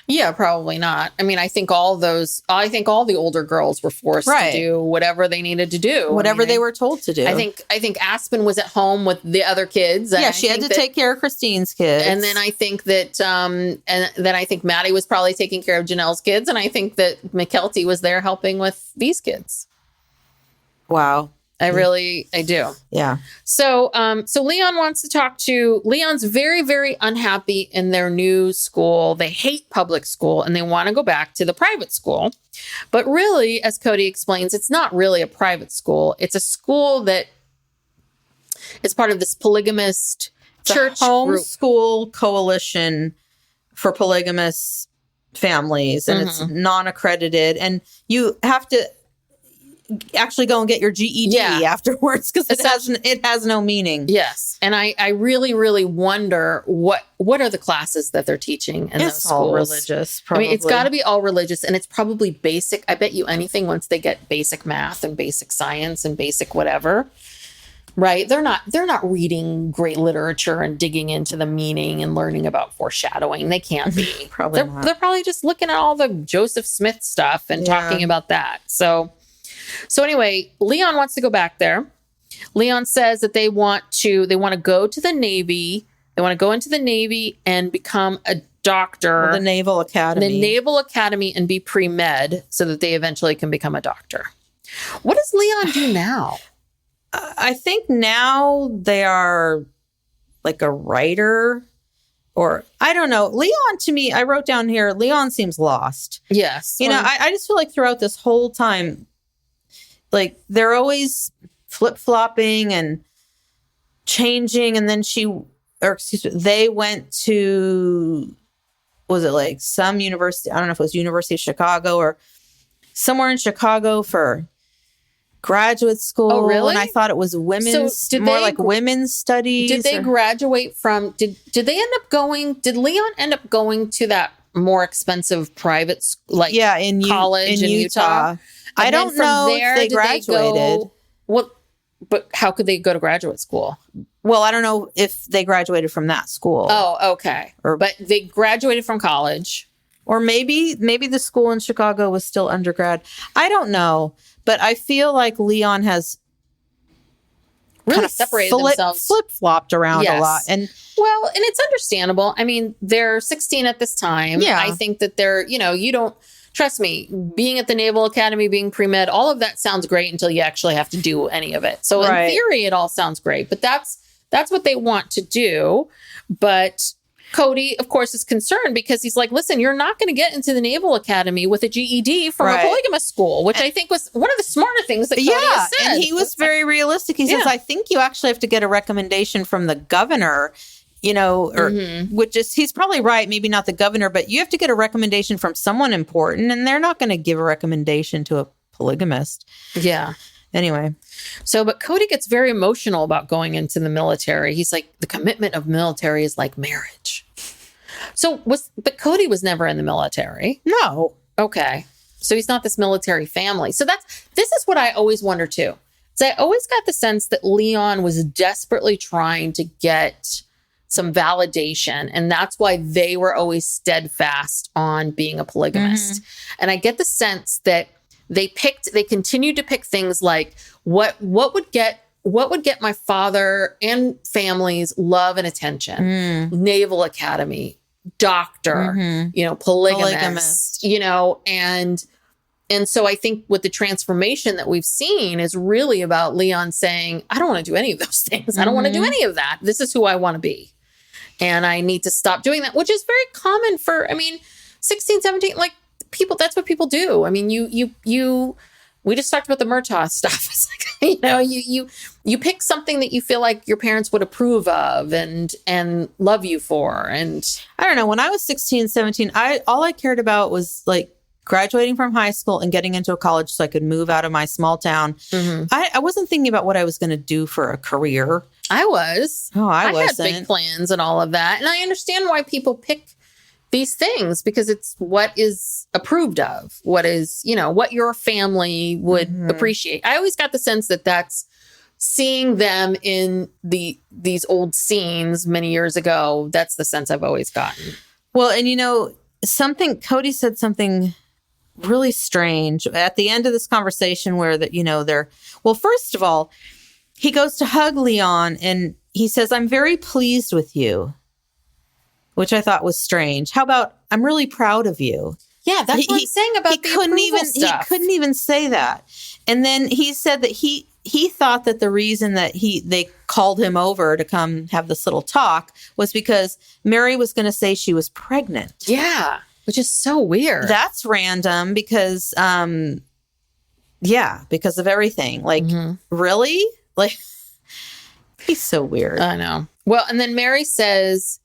D: Yeah, probably not. I mean, I think all the older girls were forced to do whatever they needed to do.
E: Whatever they were told to do.
D: I think Aspen was at home with the other kids.
E: Yeah, she had to take care of Christine's kids.
D: And then I think that I think Maddie was probably taking care of Janelle's kids. And I think that McKelty was there helping with these kids.
E: Wow.
D: I do.
E: Yeah.
D: So Leon wants to talk to, Leon's very, very unhappy in their new school. They hate public school and they want to go back to the private school. But really, as Kody explains, it's not really a private school. It's a school that is part of this polygamist church
E: homeschool coalition for polygamous families. And it's non-accredited. And you have to actually go and get your GED afterwards because it has no meaning.
D: Yes. And I really, really wonder what are the classes that they're teaching in those schools.
E: All religious, probably.
D: I mean, it's got to be all religious and it's probably basic. I bet you anything once they get basic math and basic science and basic whatever, right? They're not reading great literature and digging into the meaning and learning about foreshadowing. They can't be.
E: They're
D: They're probably just looking at all the Joseph Smith stuff and talking about that. So anyway, Leon wants to go back there. Leon says that they want to go to the Navy. They want to go into the Navy and become a doctor.
E: The Naval Academy.
D: The Naval Academy and be pre-med so that they eventually can become a doctor. What does Leon do now?
E: I think now they are like a writer or I don't know. Leon, to me, I wrote down here, Leon seems lost.
D: Yes.
E: I just feel like throughout this whole time, like they're always flip-flopping and changing. And then they went to, was it like some university? I don't know if it was University of Chicago or somewhere in Chicago for graduate school.
D: Oh, really?
E: And I thought it was women's studies.
D: Did they graduate from, did Leon end up going to that more expensive private in college in Utah?
E: I don't know if they graduated.
D: But how could they go to graduate school?
E: Well, I don't know if they graduated from that school.
D: Oh, okay. But they graduated from college.
E: Or maybe the school in Chicago was still undergrad. I don't know. But I feel like Leon has
D: really
E: kind of
D: separated themselves.
E: Flip-flopped around a lot. And
D: it's understandable. I mean, they're 16 at this time.
E: Yeah.
D: I think that they're, you don't, trust me, being at the Naval Academy, being pre-med, all of that sounds great until you actually have to do any of it. So in theory, it all sounds great. But that's what they want to do. But Kody, of course, is concerned because he's like, listen, you're not going to get into the Naval Academy with a GED from a polygamous school, which I think was one of the smarter things that Kody has said.
E: And he was very realistic. He says, I think you actually have to get a recommendation from the governor, which is, he's probably right. Maybe not the governor, but you have to get a recommendation from someone important and they're not going to give a recommendation to a polygamist.
D: Yeah.
E: Anyway.
D: But Kody gets very emotional about going into the military. He's like, the commitment of military is like marriage. But Kody was never in the military.
E: No.
D: Okay. So he's not this military family. So this is what I always wonder too. So I always got the sense that Leon was desperately trying to get some validation. And that's why they were always steadfast on being a polygamist. And I get the sense that they continued to pick things like what would get my father and family's love and attention. Naval Academy, doctor, polygamist, and so I think with the transformation that we've seen is really about Leon saying, I don't want to do any of those things. I don't want to do any of that. This is who I want to be. And I need to stop doing that, which is very common for, 16, 17, like people, that's what people do. We just talked about the Murtaugh stuff. It's like, you pick something that you feel like your parents would approve of and love you for. And
E: I don't know, when I was 16, 17, all I cared about was like graduating from high school and getting into a college so I could move out of my small town. I wasn't thinking about what I was going to do for a career.
D: I was.
E: Oh, I wasn't.
D: Had big plans and all of that. And I understand why people pick these things because it's what is approved of, what is, what your family would appreciate. I always got the sense that that's seeing them in these old scenes many years ago. That's the sense I've always gotten.
E: Well, and Kody said something really strange at the end of this conversation where first of all, he goes to hug Leon and he says, I'm very pleased with you, which I thought was strange. How about, I'm really proud of you.
D: Yeah, that's what I'm saying about the approval stuff.
E: He couldn't even say that. And then he said that he thought that the reason that they called him over to come have this little talk was because Meri was going to say she was pregnant.
D: Yeah, which is so weird.
E: That's random because, because of everything. Like, really? Like, he's so weird.
D: I know. Well, and then Meri says,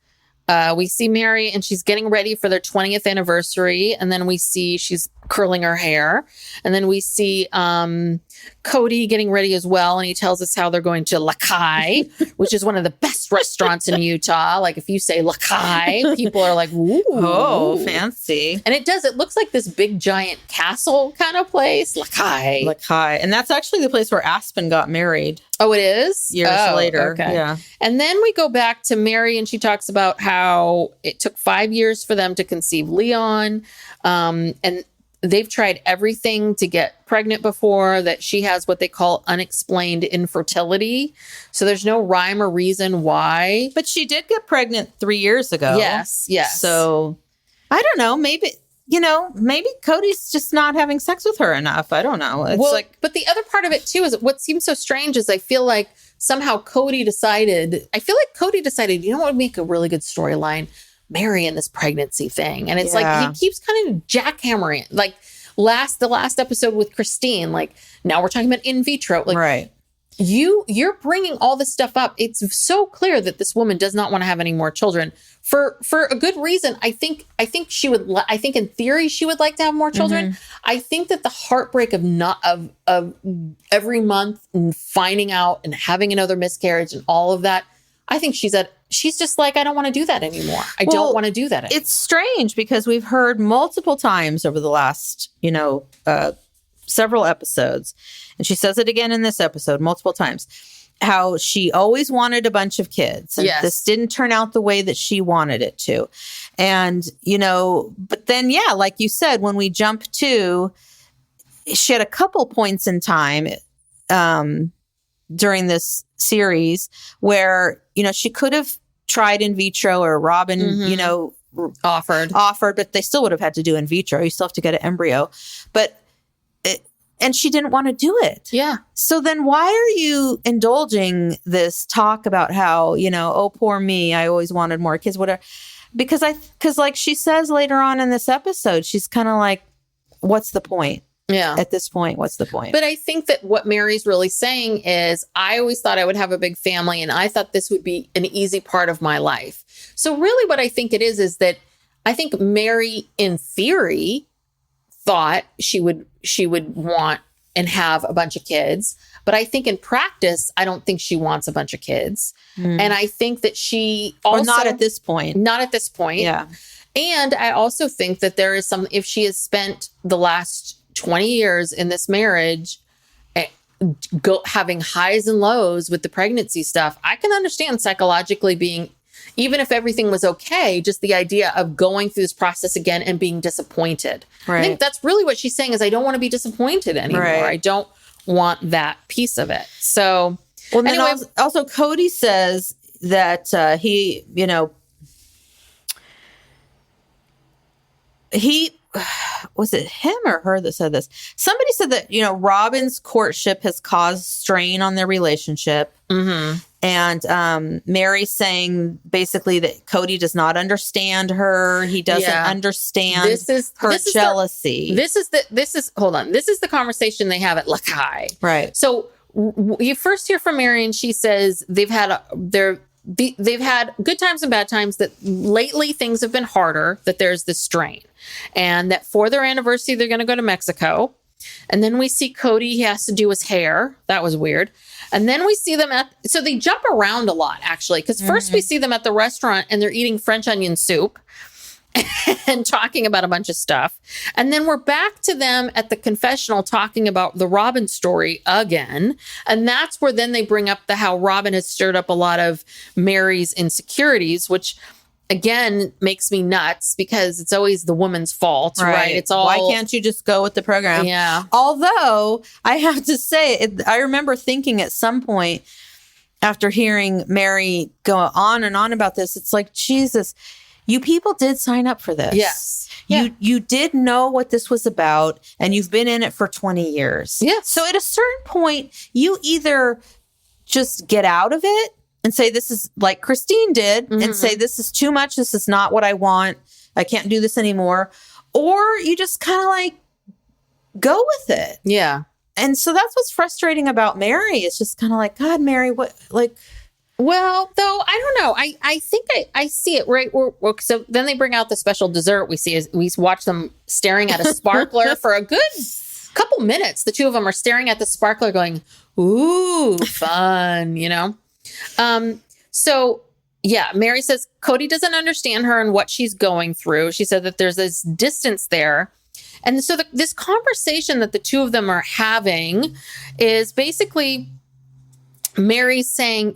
D: we see Meri and she's getting ready for their 20th anniversary. And then we see she's curling her hair. And then we see Kody getting ready as well. And he tells us how they're going to Caille, which is one of the best restaurants in Utah. Like if you say Caille, people are like, ooh.
E: Oh, fancy.
D: And it looks like this big giant castle kind of place. Caille.
E: And that's actually the place where Aspen got married.
D: Oh, it is?
E: Years later.
D: Okay.
E: Yeah.
D: And then we go back to Meri and she talks about how it took 5 years for them to conceive Leon. And they've tried everything to get pregnant before, that she has what they call unexplained infertility. So there's no rhyme or reason why.
E: But she did get pregnant 3 years ago.
D: Yes.
E: So I don't know. Maybe Kody's just not having sex with her enough. I don't know.
D: But the other part of it too is what seems so strange is I feel like somehow Kody decided, you know what would make a really good storyline? Meri and this pregnancy thing. And it's like, he keeps kind of jackhammering it. Like the last episode with Christine, like now we're talking about in vitro. Like, right. You're bringing all this stuff up. It's so clear that this woman does not want to have any more children for a good reason. I think in theory she would like to have more children. I think that the heartbreak of every month and finding out and having another miscarriage and all of that, I think she's just like, I don't want to do that anymore. I don't want to do that anymore.
E: It's strange because we've heard multiple times over the last, several episodes, and she says it again in this episode multiple times, how she always wanted a bunch of kids. And this didn't turn out the way that she wanted it to. And, but then, like you said, when we jump to, she had a couple points in time during this series where, she could have tried in vitro, or Robin, offered, but they still would have had to do in vitro. You still have to get an embryo. And she didn't want to do it. Yeah. So then why are you indulging this talk about how, oh, poor me, I always wanted more kids, whatever. Because like she says later on in this episode, she's kind of like, what's the point? Yeah. At this point, what's the point?
D: But I think that what Meri's really saying is, I always thought I would have a big family and I thought this would be an easy part of my life. So really what I think it is that I think Meri in theory thought she would want and have a bunch of kids. But I think in practice, I don't think she wants a bunch of kids. And I think that she also...
E: not at this point.
D: Not at this point.
E: Yeah.
D: And I also think that there is if she has spent the last 20 years in this marriage, having highs and lows with the pregnancy stuff. I can understand psychologically being, even if everything was okay, just the idea of going through this process again and being disappointed. Right. I think that's really what she's saying is I don't want to be disappointed anymore. Right. I don't want that piece of it. So,
E: well, anyway, also Kody says that he was it him or her that said this? Somebody said that, Robin's courtship has caused strain on their relationship. Mm-hmm. And Meri saying basically that Kody does not understand her. He doesn't understand her jealousy.
D: This is the conversation they have at Caille.
E: Right.
D: So you first hear from Meri and she says they've had good times and bad times, that lately things have been harder, that there's this strain, and that for their anniversary, they're going to go to Mexico. And then we see Kody, he has to do his hair. That was weird. And then we see them so they jump around a lot, actually, because first we see them at the restaurant and they're eating French onion soup and talking about a bunch of stuff. And then we're back to them at the confessional talking about the Robin story again. And that's where then they bring up how Robin has stirred up a lot of Meri's insecurities, which again makes me nuts because it's always the woman's fault, right? It's all,
E: why can't you just go with the program?
D: Yeah.
E: Although I have to say, I remember thinking at some point after hearing Meri go on and on about this, it's like, Jesus, you people did sign up for this.
D: Yes.
E: You did know what this was about, and you've been in it for 20 years.
D: Yes.
E: So at a certain point, you either just get out of it and say, this is like Christine did, and say, this is too much. This is not what I want. I can't do this anymore. Or you just kind of like go with it.
D: Yeah.
E: And so that's what's frustrating about Meri. It's just kind of like, God, Meri, what, like...
D: Well, though, I don't know. I think I see it, right? So then they bring out the special dessert. We watch them staring at a sparkler for a good couple minutes. The two of them are staring at the sparkler going, ooh, fun, So, yeah, Meri says Kody doesn't understand her and what she's going through. She said that there's this distance there. And so this conversation that the two of them are having is basically Meri's saying,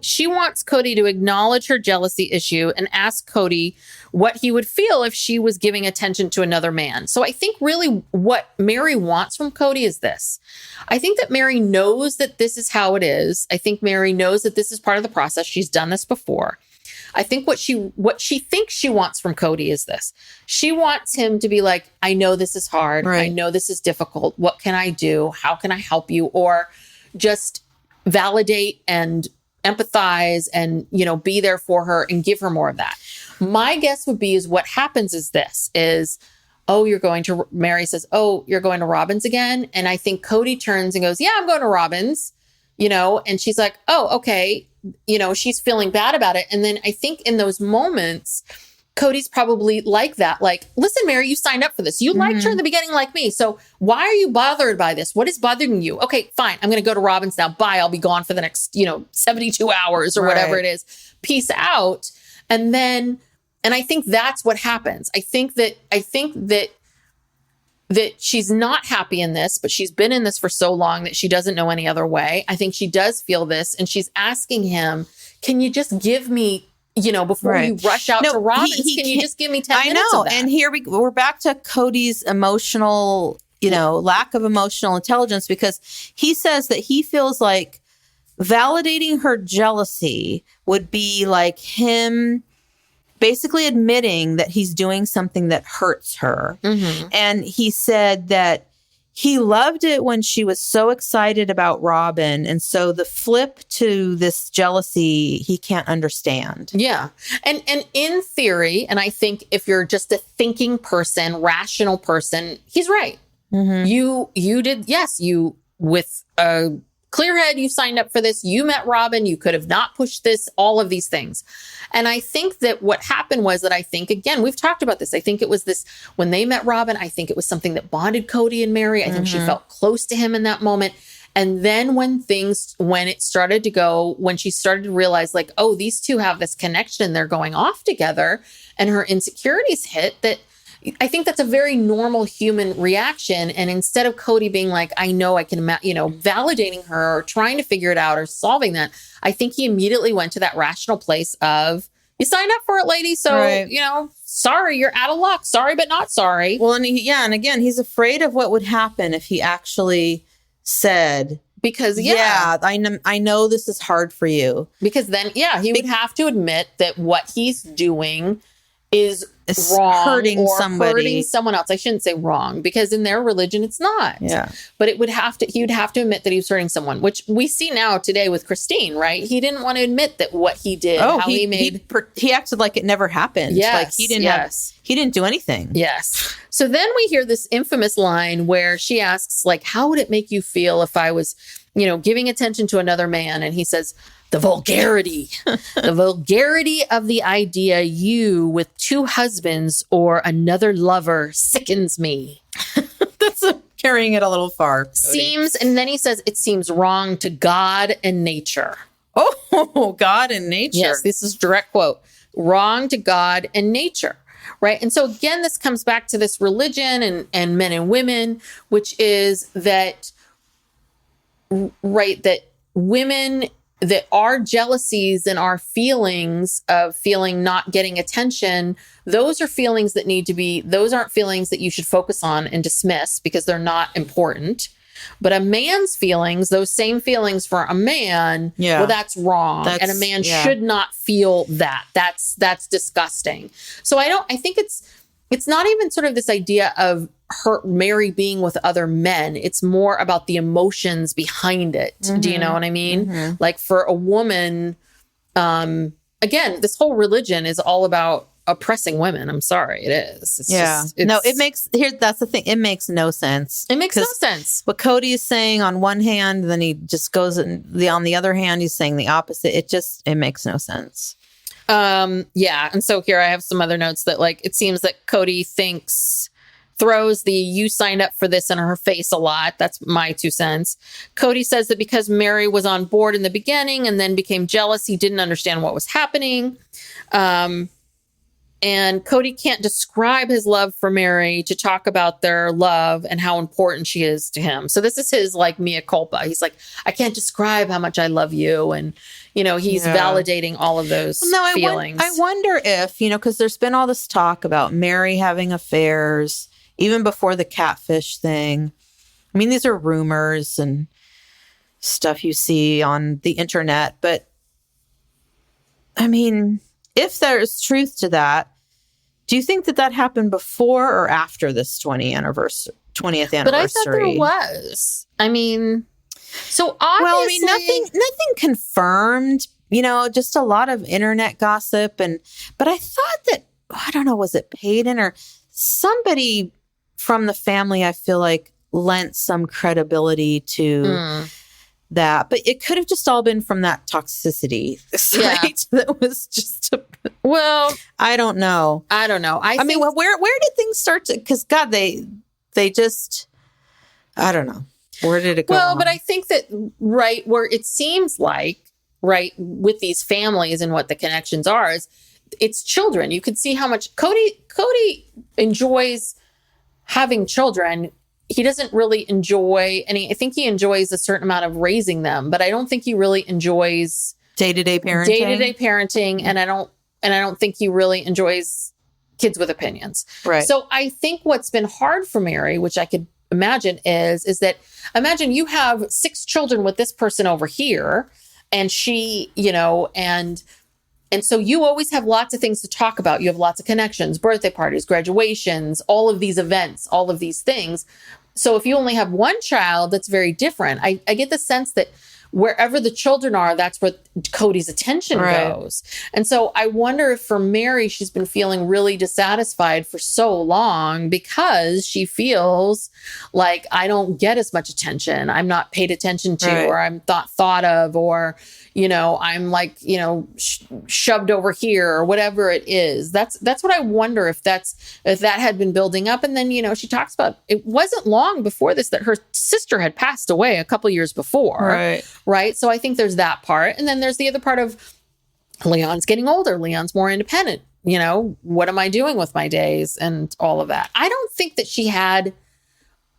D: she wants Kody to acknowledge her jealousy issue and ask Kody what he would feel if she was giving attention to another man. So I think really what Meri wants from Kody is this. I think that Meri knows that this is how it is. I think Meri knows that this is part of the process. She's done this before. I think what she thinks she wants from Kody is this. She wants him to be like, I know this is hard. Right. I know this is difficult. What can I do? How can I help you? Or just validate and empathize and, be there for her and give her more of that. My guess would be is what happens is this is, Meri says, oh, you're going to Robin's again. And I think Kody turns and goes, yeah, I'm going to Robin's, and she's like, oh, okay. She's feeling bad about it. And then I think in those moments, Cody's probably like that. Like, listen, Meri, you signed up for this. You liked her in the beginning like me. So why are you bothered by this? What is bothering you? Okay, fine. I'm going to go to Robin's now. Bye. I'll be gone for the next, 72 hours or whatever it is. Peace out. And I think that's what happens. I think that she's not happy in this, but she's been in this for so long that she doesn't know any other way. I think she does feel this. And she's asking him, can you just give me, before you rush out to Robin's, can you just give me 10 minutes of that?
E: And here we're back to Cody's emotional, lack of emotional intelligence, because he says that he feels like validating her jealousy would be like him basically admitting that he's doing something that hurts her. Mm-hmm. And he said that he loved it when she was so excited about Robin. And so the flip to this jealousy, he can't understand.
D: Yeah. And in theory, and I think if you're just a thinking person, rational person, he's right. Mm-hmm. You did, yes, you with a clear head, you signed up for this. You met Robin. You could have not pushed this, all of these things. And I think that what happened was that again, we've talked about this. I think it was this, when they met Robin, I think it was something that bonded Kody and Meri. I think she felt close to him in that moment. And then when it started to go, when she started to realize like, oh, these two have this connection, they're going off together, and her insecurities hit, that I think that's a very normal human reaction. And instead of Kody being like, I know I can, validating her or trying to figure it out or solving that, I think he immediately went to that rational place of, you signed up for it, lady. So, sorry, you're out of luck. Sorry, but not sorry.
E: Well, and again, he's afraid of what would happen if he actually said,
D: because
E: I know this is hard for you.
D: Because then, he would have to admit that what he's doing is wrong,
E: hurting somebody,
D: hurting someone else. I shouldn't say wrong, because in their religion it's not.
E: Yeah.
D: But he would have to admit that he was hurting someone, which we see now today with Christine, right? He didn't want to admit that what he did,
E: he acted like it never happened.
D: Yes,
E: like he didn't do anything.
D: Yes. So then we hear this infamous line where she asks, like, how would it make you feel if I was, giving attention to another man? And he says, the vulgarity of the idea you with 2 husbands or another lover sickens me.
E: That's carrying it a little far.
D: Kody. And then he says, it seems wrong to God and nature.
E: Oh, God and nature.
D: Yes, this is direct quote. Wrong to God and nature. Right. And so again, this comes back to this religion and men and women, which is that, right, that women, that our jealousies and our feelings of feeling not getting attention, those are feelings that those aren't feelings that you should focus on and dismiss because they're not important. But a man's feelings, those same feelings for a man, well, that's wrong. And a man should not feel that. That's disgusting. So I think it's not even sort of this idea of Meri being with other men. It's more about the emotions behind it. Mm-hmm. Do you know what I mean? Mm-hmm. Like for a woman, again, this whole religion is all about oppressing women. I'm sorry, it is. That's the thing. It makes no sense. It makes no sense.
E: What Kody is saying on one hand, then he just goes on the other hand, he's saying the opposite. It makes no sense.
D: And so here I have some other notes that, like, it seems that Kody throws the you signed up for this in her face a lot. That's my 2 cents. Kody says that because Meri was on board in the beginning and then became jealous, he didn't understand what was happening. And Kody can't describe his love for Meri to talk about their love and how important she is to him. So this is his, like, mea culpa. He's like, I can't describe how much I love you. And, he's validating all of those feelings.
E: I wonder if, because there's been all this talk about Meri having affairs, even before the catfish thing. I mean, these are rumors and stuff you see on the internet. But, I mean, if there's truth to that, do you think that happened before or after this 20th anniversary?
D: But I thought there was. I mean, so obviously,
E: nothing confirmed. Just a lot of internet gossip, but I thought that, I don't know, was it Peyton or somebody from the family? I feel like lent some credibility to that, but it could have just all been from that toxicity, right? That was just I don't know. I mean, where did things start to? Because God, they just, I don't know. Where did it go?
D: Well, but I think that where it seems like with these families and what the connections are is it's children. You can see how much Kody enjoys having children. He doesn't really enjoy any. I think he enjoys a certain amount of raising them, but I don't think he really enjoys
E: day-to-day parenting.
D: And I don't think he really enjoys kids with opinions.
E: Right.
D: So I think what's been hard for Meri, which I could imagine is that imagine you have 6 children with this person over here, and she, and so you always have lots of things to talk about. You have lots of connections, birthday parties, graduations, all of these events, all of these things. So if you only have one child, that's very different. I get the sense that wherever the children are, that's where Kody's attention goes. And so I wonder if for Meri, she's been feeling really dissatisfied for so long because she feels like I don't get as much attention. I'm not paid attention to, or I'm not thought of, or, I'm like, shoved over here or whatever it is. That's what I wonder if that had been building up. And then, she talks about, it wasn't long before this that her sister had passed away a couple years before. Right. So I think there's that part. And then there's the other part of Leon's getting older. Leon's more independent. what am I doing with my days and all of that. I don't think that she had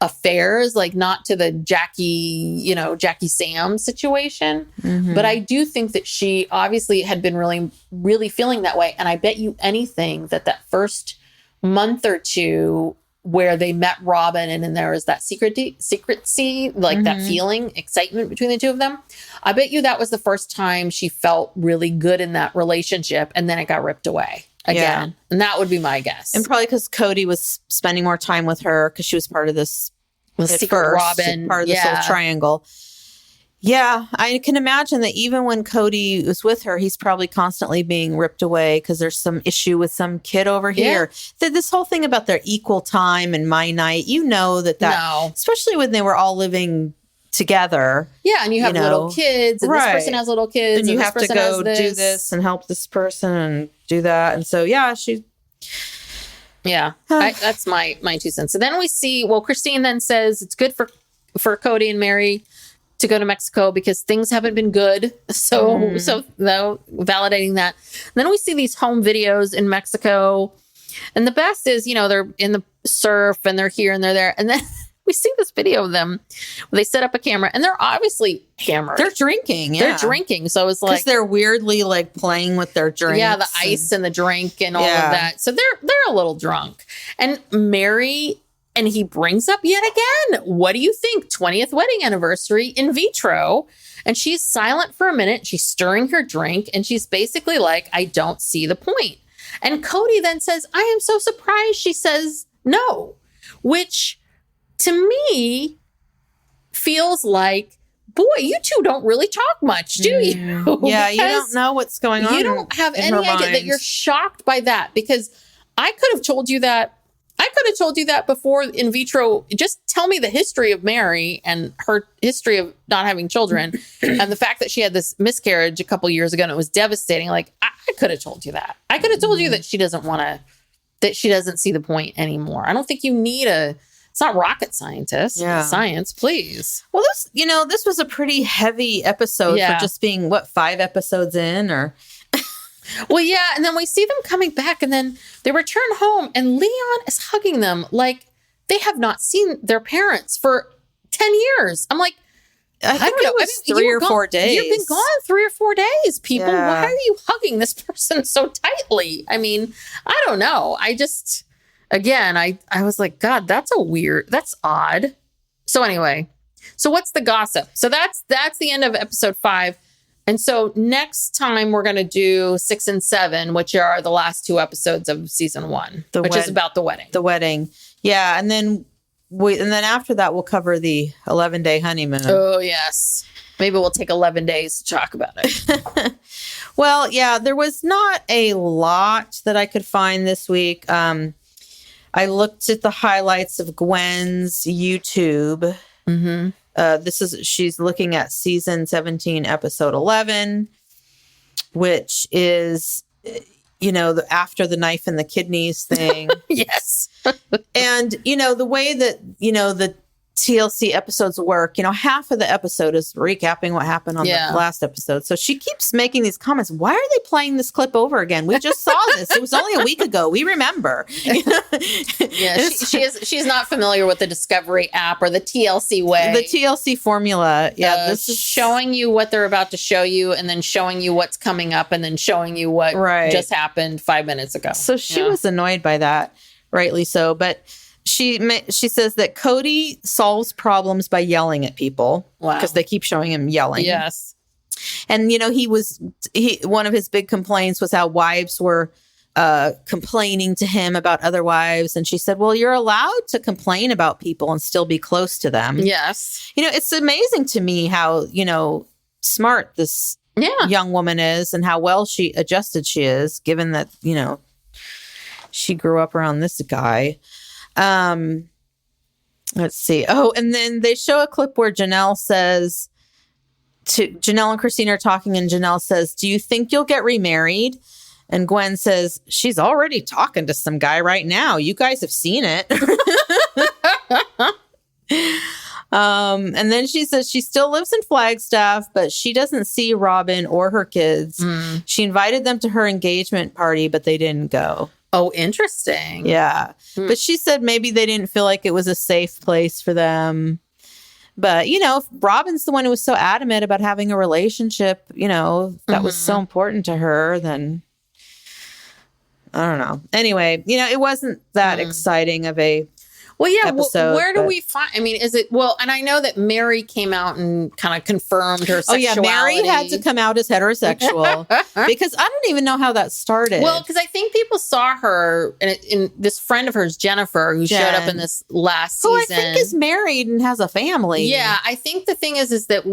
D: affairs, like not to the Jackie Sam situation.
E: Mm-hmm.
D: But I do think that she obviously had been really, really feeling that way. And I bet you anything that first month or two where they met Robin and then there was that secrecy, like that feeling, excitement between the two of them. I bet you that was the first time she felt really good in that relationship. And then it got ripped away again. Yeah. And that would be my guess.
E: And probably because Kody was spending more time with her because she was part of this
D: secret Robin,
E: part of this whole triangle. Yeah, I can imagine that even when Kody was with her, he's probably constantly being ripped away because there's some issue with some kid over here. This whole thing about their equal time and my night, that especially when they were all living together.
D: Yeah, and you have little kids, and this person has little kids,
E: and you have to go do this and help this person and do that. And so,
D: that's my 2 cents. So then we see, Christine then says it's good for Kody and Meri to go to Mexico because things haven't been good. So validating that. And then we see these home videos in Mexico. And the best is, they're in the surf and they're here and they're there. And then we see this video of them where they set up a camera and they're obviously hammered.
E: They're drinking. Yeah.
D: They're drinking. So it's like,
E: because they're weirdly like playing with their drinks.
D: Yeah. The ice and the drink and all of that. So they're a little drunk. And Meri, and he brings up yet again, what do you think? 20th wedding anniversary in vitro. And she's silent for a minute. She's stirring her drink. And she's basically like, I don't see the point. And Kody then says, I am so surprised she says no. Which to me feels like, boy, you two don't really talk much, do you?
E: Yeah, you don't know what's going on.
D: You don't have any idea that you're shocked by that because I could have told you that. Before in vitro. Just tell me the history of Meri and her history of not having children and the fact that she had this miscarriage a couple years ago and it was devastating. Like I could have told you that. I could have told you that she doesn't see the point anymore. I don't think you need it's not rocket scientist. Yeah. Science, please.
E: Well, this was a pretty heavy episode for just being 5 episodes in or...
D: Well, yeah. And then we see them coming back and then they return home and Leon is hugging them like they have not seen their parents for 10 years. I'm like,
E: I don't know. It's 3 or 4 days.
D: You've been gone 3 or 4 days, people. Yeah. Why are you hugging this person so tightly? I mean, I don't know. I just, again, I was like, God, that's odd. So anyway, so what's the gossip? So that's the end of episode 5. And so next time we're going to do 6 and 7, which are the last 2 episodes of season 1, which is about the wedding.
E: The wedding. Yeah. And then after that, we'll cover the 11-day honeymoon.
D: Oh, yes. Maybe we'll take 11 days to talk about it.
E: Well, yeah, there was not a lot that I could find this week. I looked at the highlights of Gwen's YouTube.
D: Mm-hmm.
E: She's looking at season 17, episode 11, which is, after the knife and the kidneys thing.
D: Yes.
E: And, the way that, the TLC episodes work, half of the episode is recapping what happened on the last episode. So she keeps making these comments. Why are they playing this clip over again? We just saw this. It was only a week ago. We remember.
D: Yeah, she's not familiar with the Discovery app or the TLC way.
E: The TLC formula. Yeah,
D: this is showing you what they're about to show you and then showing you what's coming up and then showing you what just happened 5 minutes ago.
E: So she was annoyed by that, rightly so. But she says that Kody solves problems by yelling at people because they keep showing him yelling.
D: Yes.
E: And, one of his big complaints was how wives were complaining to him about other wives. And she said, well, you're allowed to complain about people and still be close to them.
D: Yes.
E: It's amazing to me how, smart this young woman is and how well adjusted she is, given that, she grew up around this guy. Let's see. Oh, and then they show a clip where Janelle and Christina are talking and Janelle says, do you think you'll get remarried? And Gwen says, she's already talking to some guy right now. You guys have seen it. And then she says she still lives in Flagstaff, but she doesn't see Robin or her kids. She invited them to her engagement party, but they didn't go.
D: Oh, interesting.
E: Yeah. But she said maybe they didn't feel like it was a safe place for them. But, if Robin's the one who was so adamant about having a relationship, that was so important to her, then I don't know. Anyway, it wasn't that exciting of a episode.
D: Where do we find? I mean, is it and I know that Meri came out and kind of confirmed her sexuality.
E: Meri had to come out as heterosexual because I don't even know how that started.
D: Well, because I think people saw her in this friend of hers, Jennifer, who showed up in this last season.
E: Who I think is married and has a family.
D: Yeah, I think the thing is that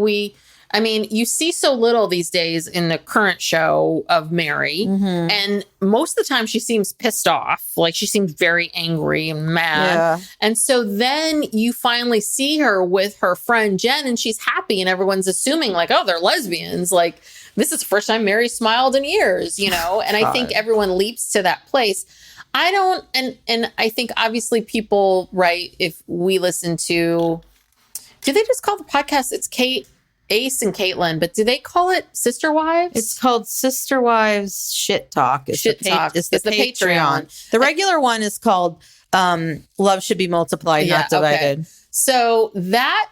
D: you see so little these days in the current show of Meri. And most of the time she seems pissed off. Like she seems very angry and mad. Yeah. And so then you finally see her with her friend Jen and she's happy and everyone's assuming like, oh, they're lesbians. Like this is the first time Meri smiled in years, And I think everyone leaps to that place. I don't. And I think obviously people, right, if we listen to, do they just call the podcast, it's Ace and Caitlin, but do they call it Sister Wives?
E: It's called Sister Wives Shit Talk. It's the Patreon. The regular one is called Love Should Be Multiplied, Not Divided.
D: Okay. So that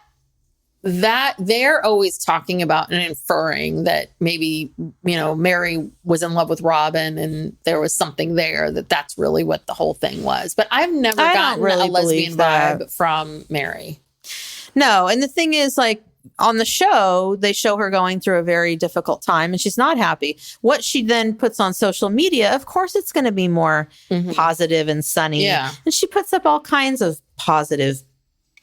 D: they're always talking about and inferring that maybe, Meri was in love with Robin and there was something there that's really what the whole thing was. But I've never gotten a lesbian vibe from Meri.
E: No. And the thing is, like, on the show, they show her going through a very difficult time and she's not happy. What she then puts on social media, of course, it's going to be more positive and sunny. Yeah. And she puts up all kinds of positive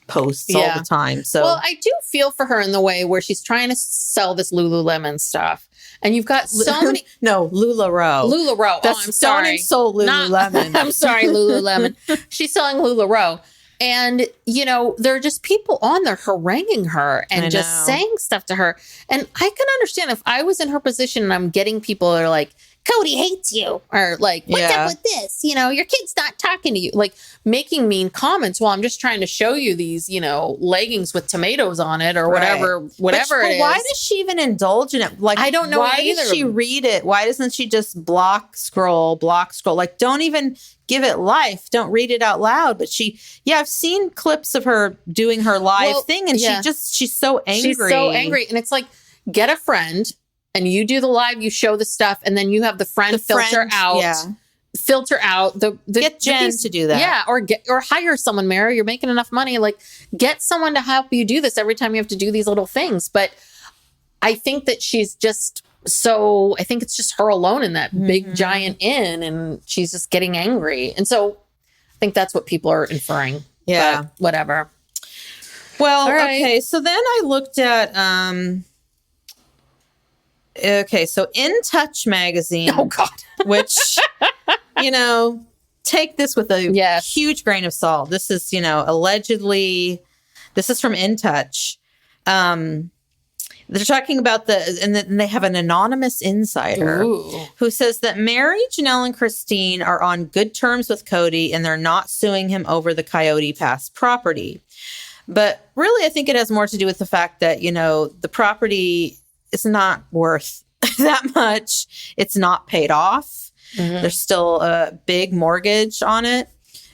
E: posts all the time. So,
D: well, I do feel for her in the way where she's trying to sell this Lululemon stuff. And you've got so many.
E: No, LuLaRoe.
D: LuLaRoe.
E: That's
D: I'm sorry.
E: Stone and Soul Lululemon.
D: I'm sorry, Lululemon. She's selling LuLaRoe. And, there are just people on there haranguing her and just saying stuff to her. And I can understand if I was in her position and I'm getting people that are like, Kody hates you. Or like, what's up with this? Your kid's not talking to you. Like making mean comments while I'm just trying to show you these, leggings with tomatoes on it or whatever it is.
E: Why does she even indulge in it? Like,
D: I don't know
E: why
D: either.
E: Does she read it? Why doesn't she just block scroll? Like, don't even give it life. Don't read it out loud. But I've seen clips of her doing her live thing and she's so angry.
D: She's so angry. And it's like, get a friend and you do the live, you show the stuff, and then you have the friend filter out the
E: get Jen to do that.
D: Yeah, or hire someone, Meri. You're making enough money. Like, get someone to help you do this every time you have to do these little things. But I think that she's just I think it's just her alone in that big giant inn, and she's just getting angry. And so I think that's what people are inferring.
E: Yeah.
D: But whatever.
E: Well, okay. So then I looked at so In Touch magazine.
D: Oh, God.
E: Which, take this with a huge grain of salt. This is, allegedly, this is from In Touch. They're talking about and they have an anonymous insider who says that Meri, Janelle, and Christine are on good terms with Kody and they're not suing him over the Coyote Pass property. But really, I think it has more to do with the fact that, the property is not worth that much. It's not paid off. There's still a big mortgage on it.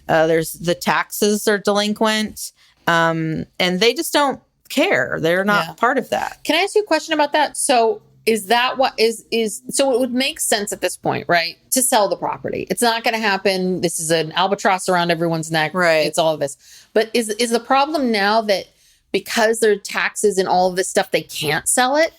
E: There's the taxes are delinquent. And they just don't care. They're not part of that.
D: Can I ask you a question about that? So is that what so it would make sense at this point, right? To sell the property. It's not going to happen. This is an albatross around everyone's neck.
E: Right.
D: It's all of this. But is the problem now that because there are taxes and all of this stuff, they can't sell it?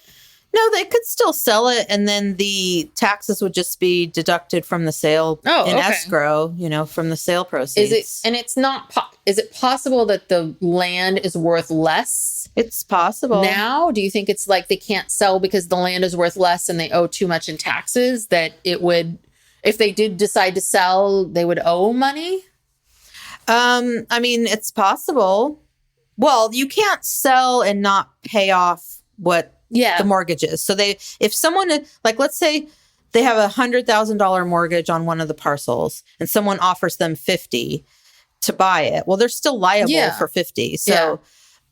E: No, they could still sell it, and then the taxes would just be deducted from the sale escrow, from the sale proceeds.
D: Is it possible that the land is worth less?
E: It's possible.
D: Now, do you think it's like they can't sell because the land is worth less and they owe too much in taxes, that it would, if they did decide to sell, they would owe money?
E: I mean, it's possible. Well, you can't sell and not pay off what the mortgage is. So if someone, like, let's say they have $100,000 mortgage on one of the parcels and someone offers them $50,000 to buy it. Well, they're still liable for $50,000. So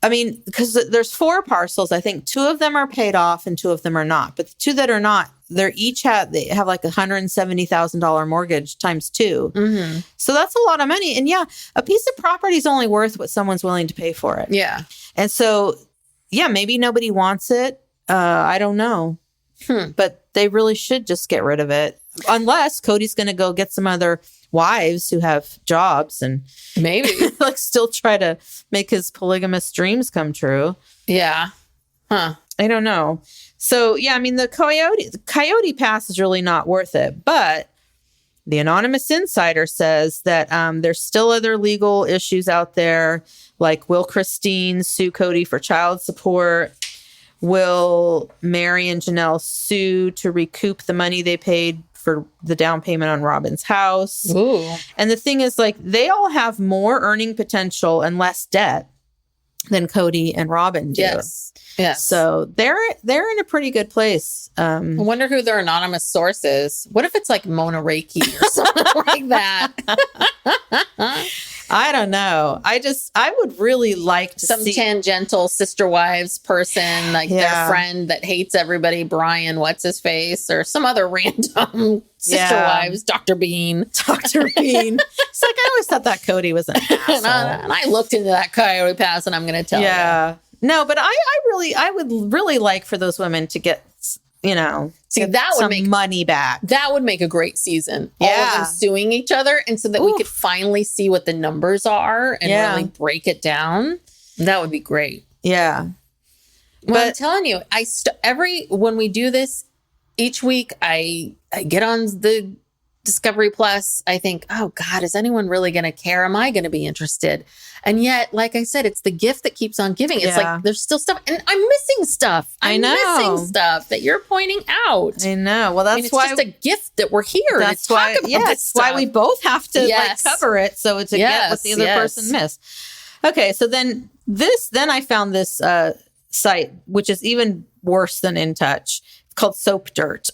E: I mean, because there's 4 parcels. I think 2 of them are paid off and 2 of them are not. But the 2 that are not, they have like $170,000 mortgage times 2.
D: Mm-hmm.
E: So that's a lot of money. And yeah, a piece of property is only worth what someone's willing to pay for it.
D: Yeah.
E: And so, yeah, maybe nobody wants it. I don't know. But they really should just get rid of it. Unless Kody's going to go get some other wives who have jobs and
D: maybe
E: like still try to make his polygamous dreams come true.
D: Yeah. Huh.
E: I don't know. So, yeah, I mean, the Coyote Pass is really not worth it. But the anonymous insider says that there's still other legal issues out there. Like, will Christine sue Kody for child support? Will Meri and Janelle sue to recoup the money they paid for the down payment on Robin's house?
D: Ooh.
E: And the thing is, like, they all have more earning potential and less debt than Kody and Robin do.
D: Yes. Yes.
E: So they're in a pretty good place.
D: I wonder who their anonymous source is. What if it's like Mona Reiki or something like that?
E: I don't know. I would really like to
D: some
E: see
D: tangential sister wives person, like their friend that hates everybody, Brian, what's his face, or some other random sister wives, Dr. Bean.
E: Dr. Bean. It's like, I always thought that Cody was an asshole.
D: And I looked into that Coyote Pass, and I'm going to tell you.
E: No, but I would really like for those women to get,
D: that would make
E: money back.
D: That would make a great season. All of them suing each other, and so that we could finally see what the numbers are and really break it down. That would be great.
E: Yeah.
D: Well, I'm telling you, when we do this each week, I get on the Discovery Plus. I think, oh God, is anyone really going to care? Am I going to be interested? And yet, like I said, it's the gift that keeps on giving. It's like there's still stuff, and I'm missing stuff. I'm missing stuff that you're pointing out.
E: I know. Well, that's
D: why it's just a gift that we're here. That's to talk about
E: that's why we both have to cover it so to get what the other person missed. Okay, so then I found this site, which is even worse than In Touch. It's called Soap Dirt.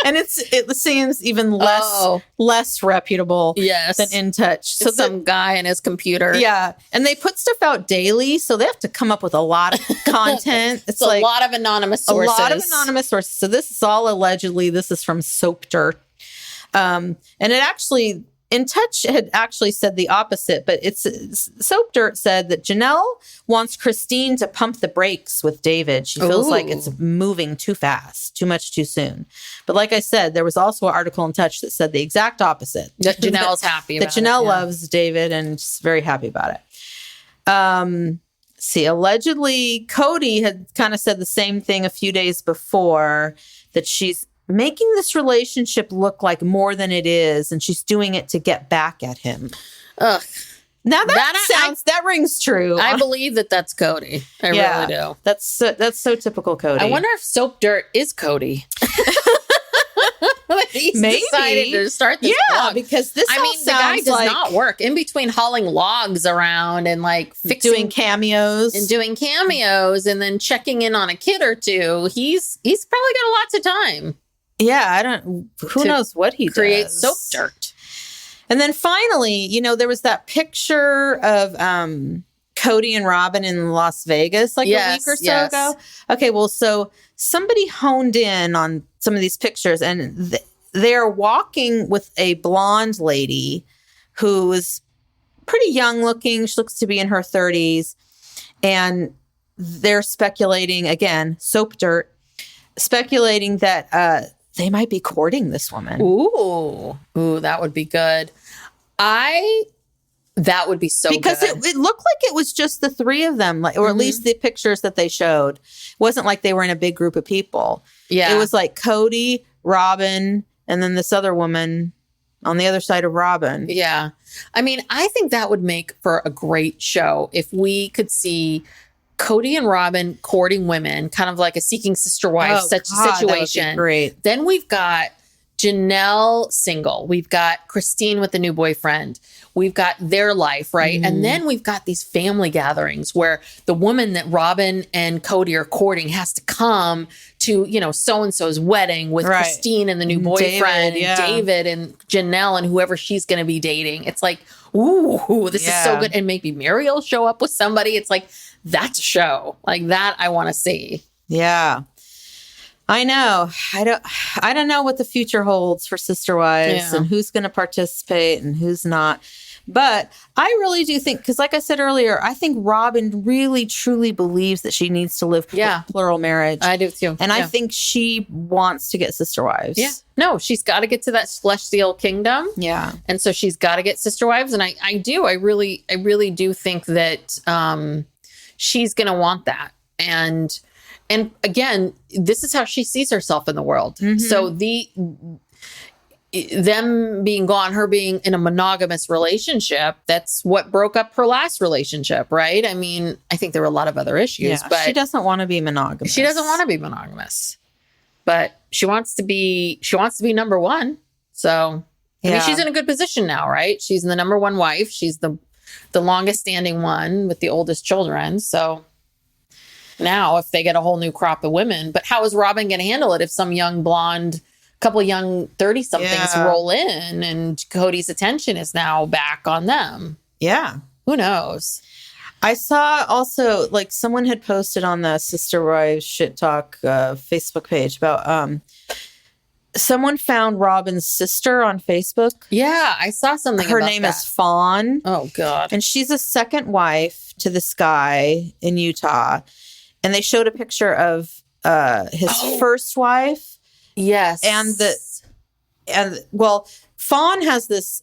E: And it seems even less reputable than In Touch.
D: So some guy in his computer.
E: Yeah. And they put stuff out daily, so they have to come up with a lot of content. It's like
D: a lot of anonymous sources.
E: So this is all allegedly, this is from Soap Dirt. And it actually, In Touch had actually said the opposite, but Soap Dirt said that Janelle wants Christine to pump the brakes with David. She feels like it's moving too fast, too much too soon. But like I said, there was also an article in Touch that said the exact opposite.
D: That Janelle's happy about
E: it. That Janelle loves David and is very happy about it. Allegedly, Kody had kind of said the same thing a few days before, that she's making this relationship look like more than it is, and she's doing it to get back at him.
D: Ugh.
E: Now that rings true.
D: I believe that's Kody. I really do.
E: That's so typical Kody.
D: I wonder if Soap Dirt is Kody. He's decided to start this blog.
E: Because the guy
D: does not work in between hauling logs around and like
E: doing cameos
D: and then checking in on a kid or two. He's probably got lots of time.
E: Yeah, who knows what he
D: create
E: does.
D: Soap Dirt.
E: And then finally, there was that picture of Kody and Robin in Las Vegas a week or so ago. Okay, well, so somebody honed in on some of these pictures, and they're walking with a blonde lady who is pretty young looking. She looks to be in her 30s. And they're speculating, again, Soap Dirt, speculating that they might be courting this woman.
D: Ooh, that would be good. That would be so good.
E: Because it looked like it was just the 3 of them, or at least the pictures that they showed. It wasn't like they were in a big group of people. Yeah. It was like Kody, Robin, and then this other woman on the other side of Robin.
D: Yeah. I mean, I think that would make for a great show if we could see Kody and Robin courting women, kind of like a Seeking Sister Wife situation.
E: That would be great.
D: Then we've got Janelle single. We've got Christine with the new boyfriend. We've got their life, right? Mm-hmm. And then we've got these family gatherings where the woman that Robin and Kody are courting has to come to, so-and-so's wedding with Christine and the new boyfriend, David and Janelle and whoever she's going to be dating. It's like, ooh, this is so good. And maybe Mary will show up with somebody. It's like, that's a show. Like that I want to see.
E: Yeah. I know. I don't know what the future holds for Sister Wives and who's going to participate and who's not. But I really do think, because like I said earlier, I think Robin really truly believes that she needs to live plural marriage.
D: I do too.
E: And I think she wants to get Sister Wives.
D: Yeah. No, she's got to get to that celestial kingdom.
E: Yeah.
D: And so she's got to get Sister Wives. And I really do think that she's going to want that. And again, this is how she sees herself in the world. Mm-hmm. So them being gone, her being in a monogamous relationship, that's what broke up her last relationship, right? I mean, I think there were a lot of other issues, but
E: she doesn't want to be monogamous.
D: She doesn't want to be monogamous, but she wants to be number one. So, I mean, she's in a good position now, right? She's the number one wife. She's the longest standing one with the oldest children. So now if they get a whole new crop of women, but how is Robin going to handle it if some young blonde, couple of young 30-somethings roll in and Kody's attention is now back on them?
E: Yeah.
D: Who knows?
E: I saw also, like, someone had posted on the Sister Wives Shit Talk Facebook page about someone found Robin's sister on Facebook.
D: Yeah, I saw something
E: Her
D: about
E: name
D: that.
E: is Fawn.
D: Oh, God.
E: And she's a second wife to this guy in Utah. And they showed a picture of his first wife.
D: Yes.
E: Well, Fawn has this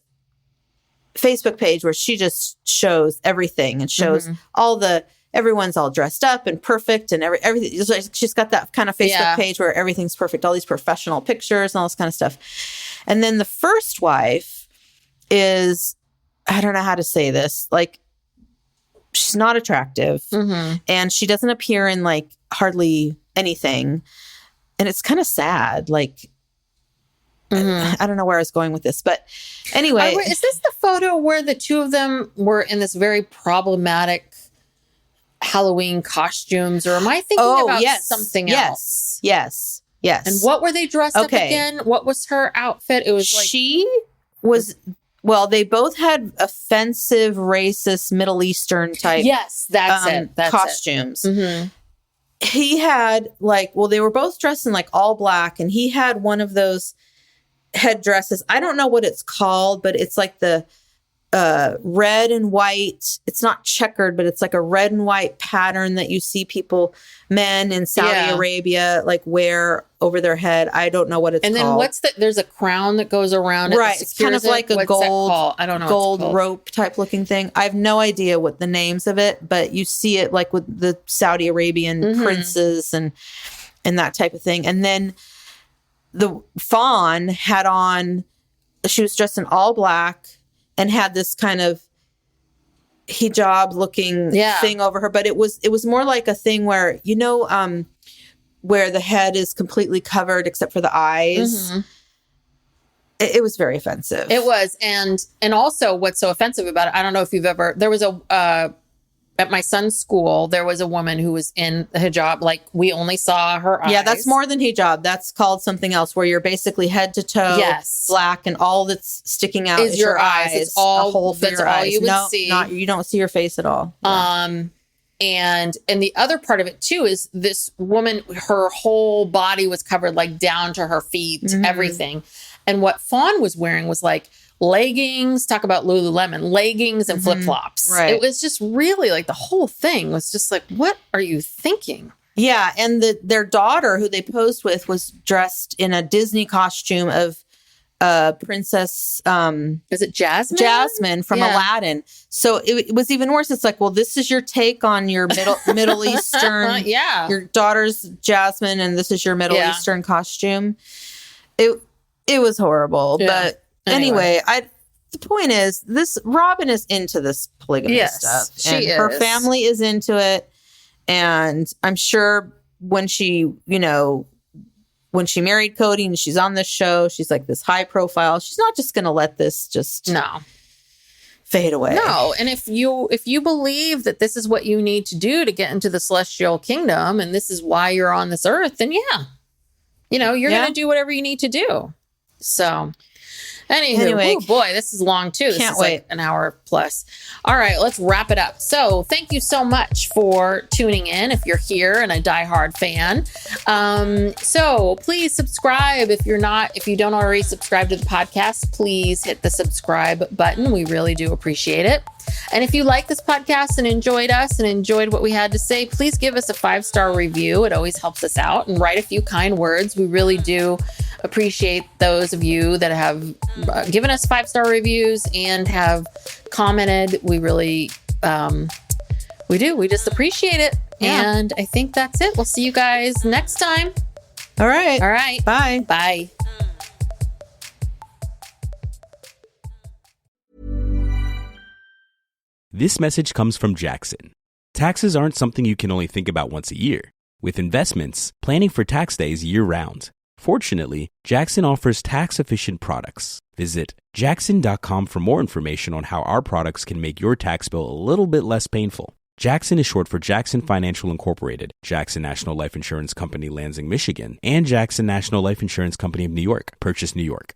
E: Facebook page where she just shows everything and shows everyone's all dressed up and perfect and everything. She's got that kind of Facebook page where everything's perfect, all these professional pictures and all this kind of stuff. And then the first wife is, I don't know how to say this, like, she's not attractive and she doesn't appear in like hardly anything. And it's kind of sad. Like, I don't know where I was going with this, but anyway.
D: Is this the photo where the two of them were in this very problematic Halloween costumes? Or am I thinking about something else?
E: Yes.
D: And what were they dressed up again? What was her outfit? It was like...
E: She was... Well, they both had offensive, racist, Middle Eastern type costumes.
D: Mm-hmm.
E: He had they were both dressed in like all black, and he had one of those headdresses. I don't know what it's called, but it's like the red and white. It's not checkered, but it's like a red and white pattern that you see men in Saudi Arabia like wear over their head. I don't know what it's called.
D: And then there's a crown that goes around it.
E: Right. It's kind of like a gold,
D: I don't know,
E: gold rope type looking thing. I have no idea what the names of it, but you see it like with the Saudi Arabian princes and that type of thing. And then the Fawn had on, she was dressed in all black and had this kind of hijab looking thing over her. But it was more like a thing where, where the head is completely covered except for the eyes. Mm-hmm. It was very offensive.
D: It was. And also what's so offensive about it, I don't know if you've ever, there was at my son's school, there was a woman who was in the hijab. Like, we only saw her eyes.
E: Yeah, that's more than hijab. That's called something else, where you're basically head to toe black, and all that's sticking out is your eyes.
D: It's all,
E: a hole for
D: that's
E: your
D: all
E: eyes.
D: you would see.
E: You don't see your face at all.
D: Yeah. And the other part of it too is this woman, her whole body was covered like down to her feet, everything. And what Fawn was wearing was like leggings, talk about Lululemon, leggings and flip-flops.
E: Right.
D: It was just really like the whole thing was just like, what are you thinking?
E: Yeah. And their daughter, who they posed with, was dressed in a Disney costume of Princess...
D: is it Jasmine?
E: Jasmine from Aladdin. So it was even worse. It's like, well, this is your take on your Middle Eastern... Your daughter's Jasmine, and this is your Middle Eastern costume. It was horrible. Yeah. But anyway, the point is, this Robin is into this polygamy stuff.
D: She is.
E: Her family is into it. And I'm sure when she married Kody and she's on this show, she's like this high profile. She's not just going to let this just fade away.
D: No. And if you believe that this is what you need to do to get into the celestial kingdom and this is why you're on this earth, then yeah, you're going to do whatever you need to do. So anyway, oh boy, this is long too. Can't wait. Like an hour plus. All right, let's wrap it up. So thank you so much for tuning in if you're here and a diehard fan. So please subscribe if you don't already subscribe to the podcast, please hit the subscribe button. We really do appreciate it. And if you like this podcast and enjoyed us and enjoyed what we had to say, please give us a 5-star review. It always helps us out, and write a few kind words. We really do appreciate those of you that have given us 5-star reviews and have commented. We really, we do. We just appreciate it. Yeah. And I think that's it. We'll see you guys next time.
E: All right.
D: Bye. Bye.
C: This message comes from Jackson. Taxes aren't something you can only think about once a year. With investments, planning for tax day is year-round. Fortunately, Jackson offers tax-efficient products. Visit jackson.com for more information on how our products can make your tax bill a little bit less painful. Jackson is short for Jackson Financial Incorporated, Jackson National Life Insurance Company, Lansing, Michigan, and Jackson National Life Insurance Company of New York, Purchase, New York.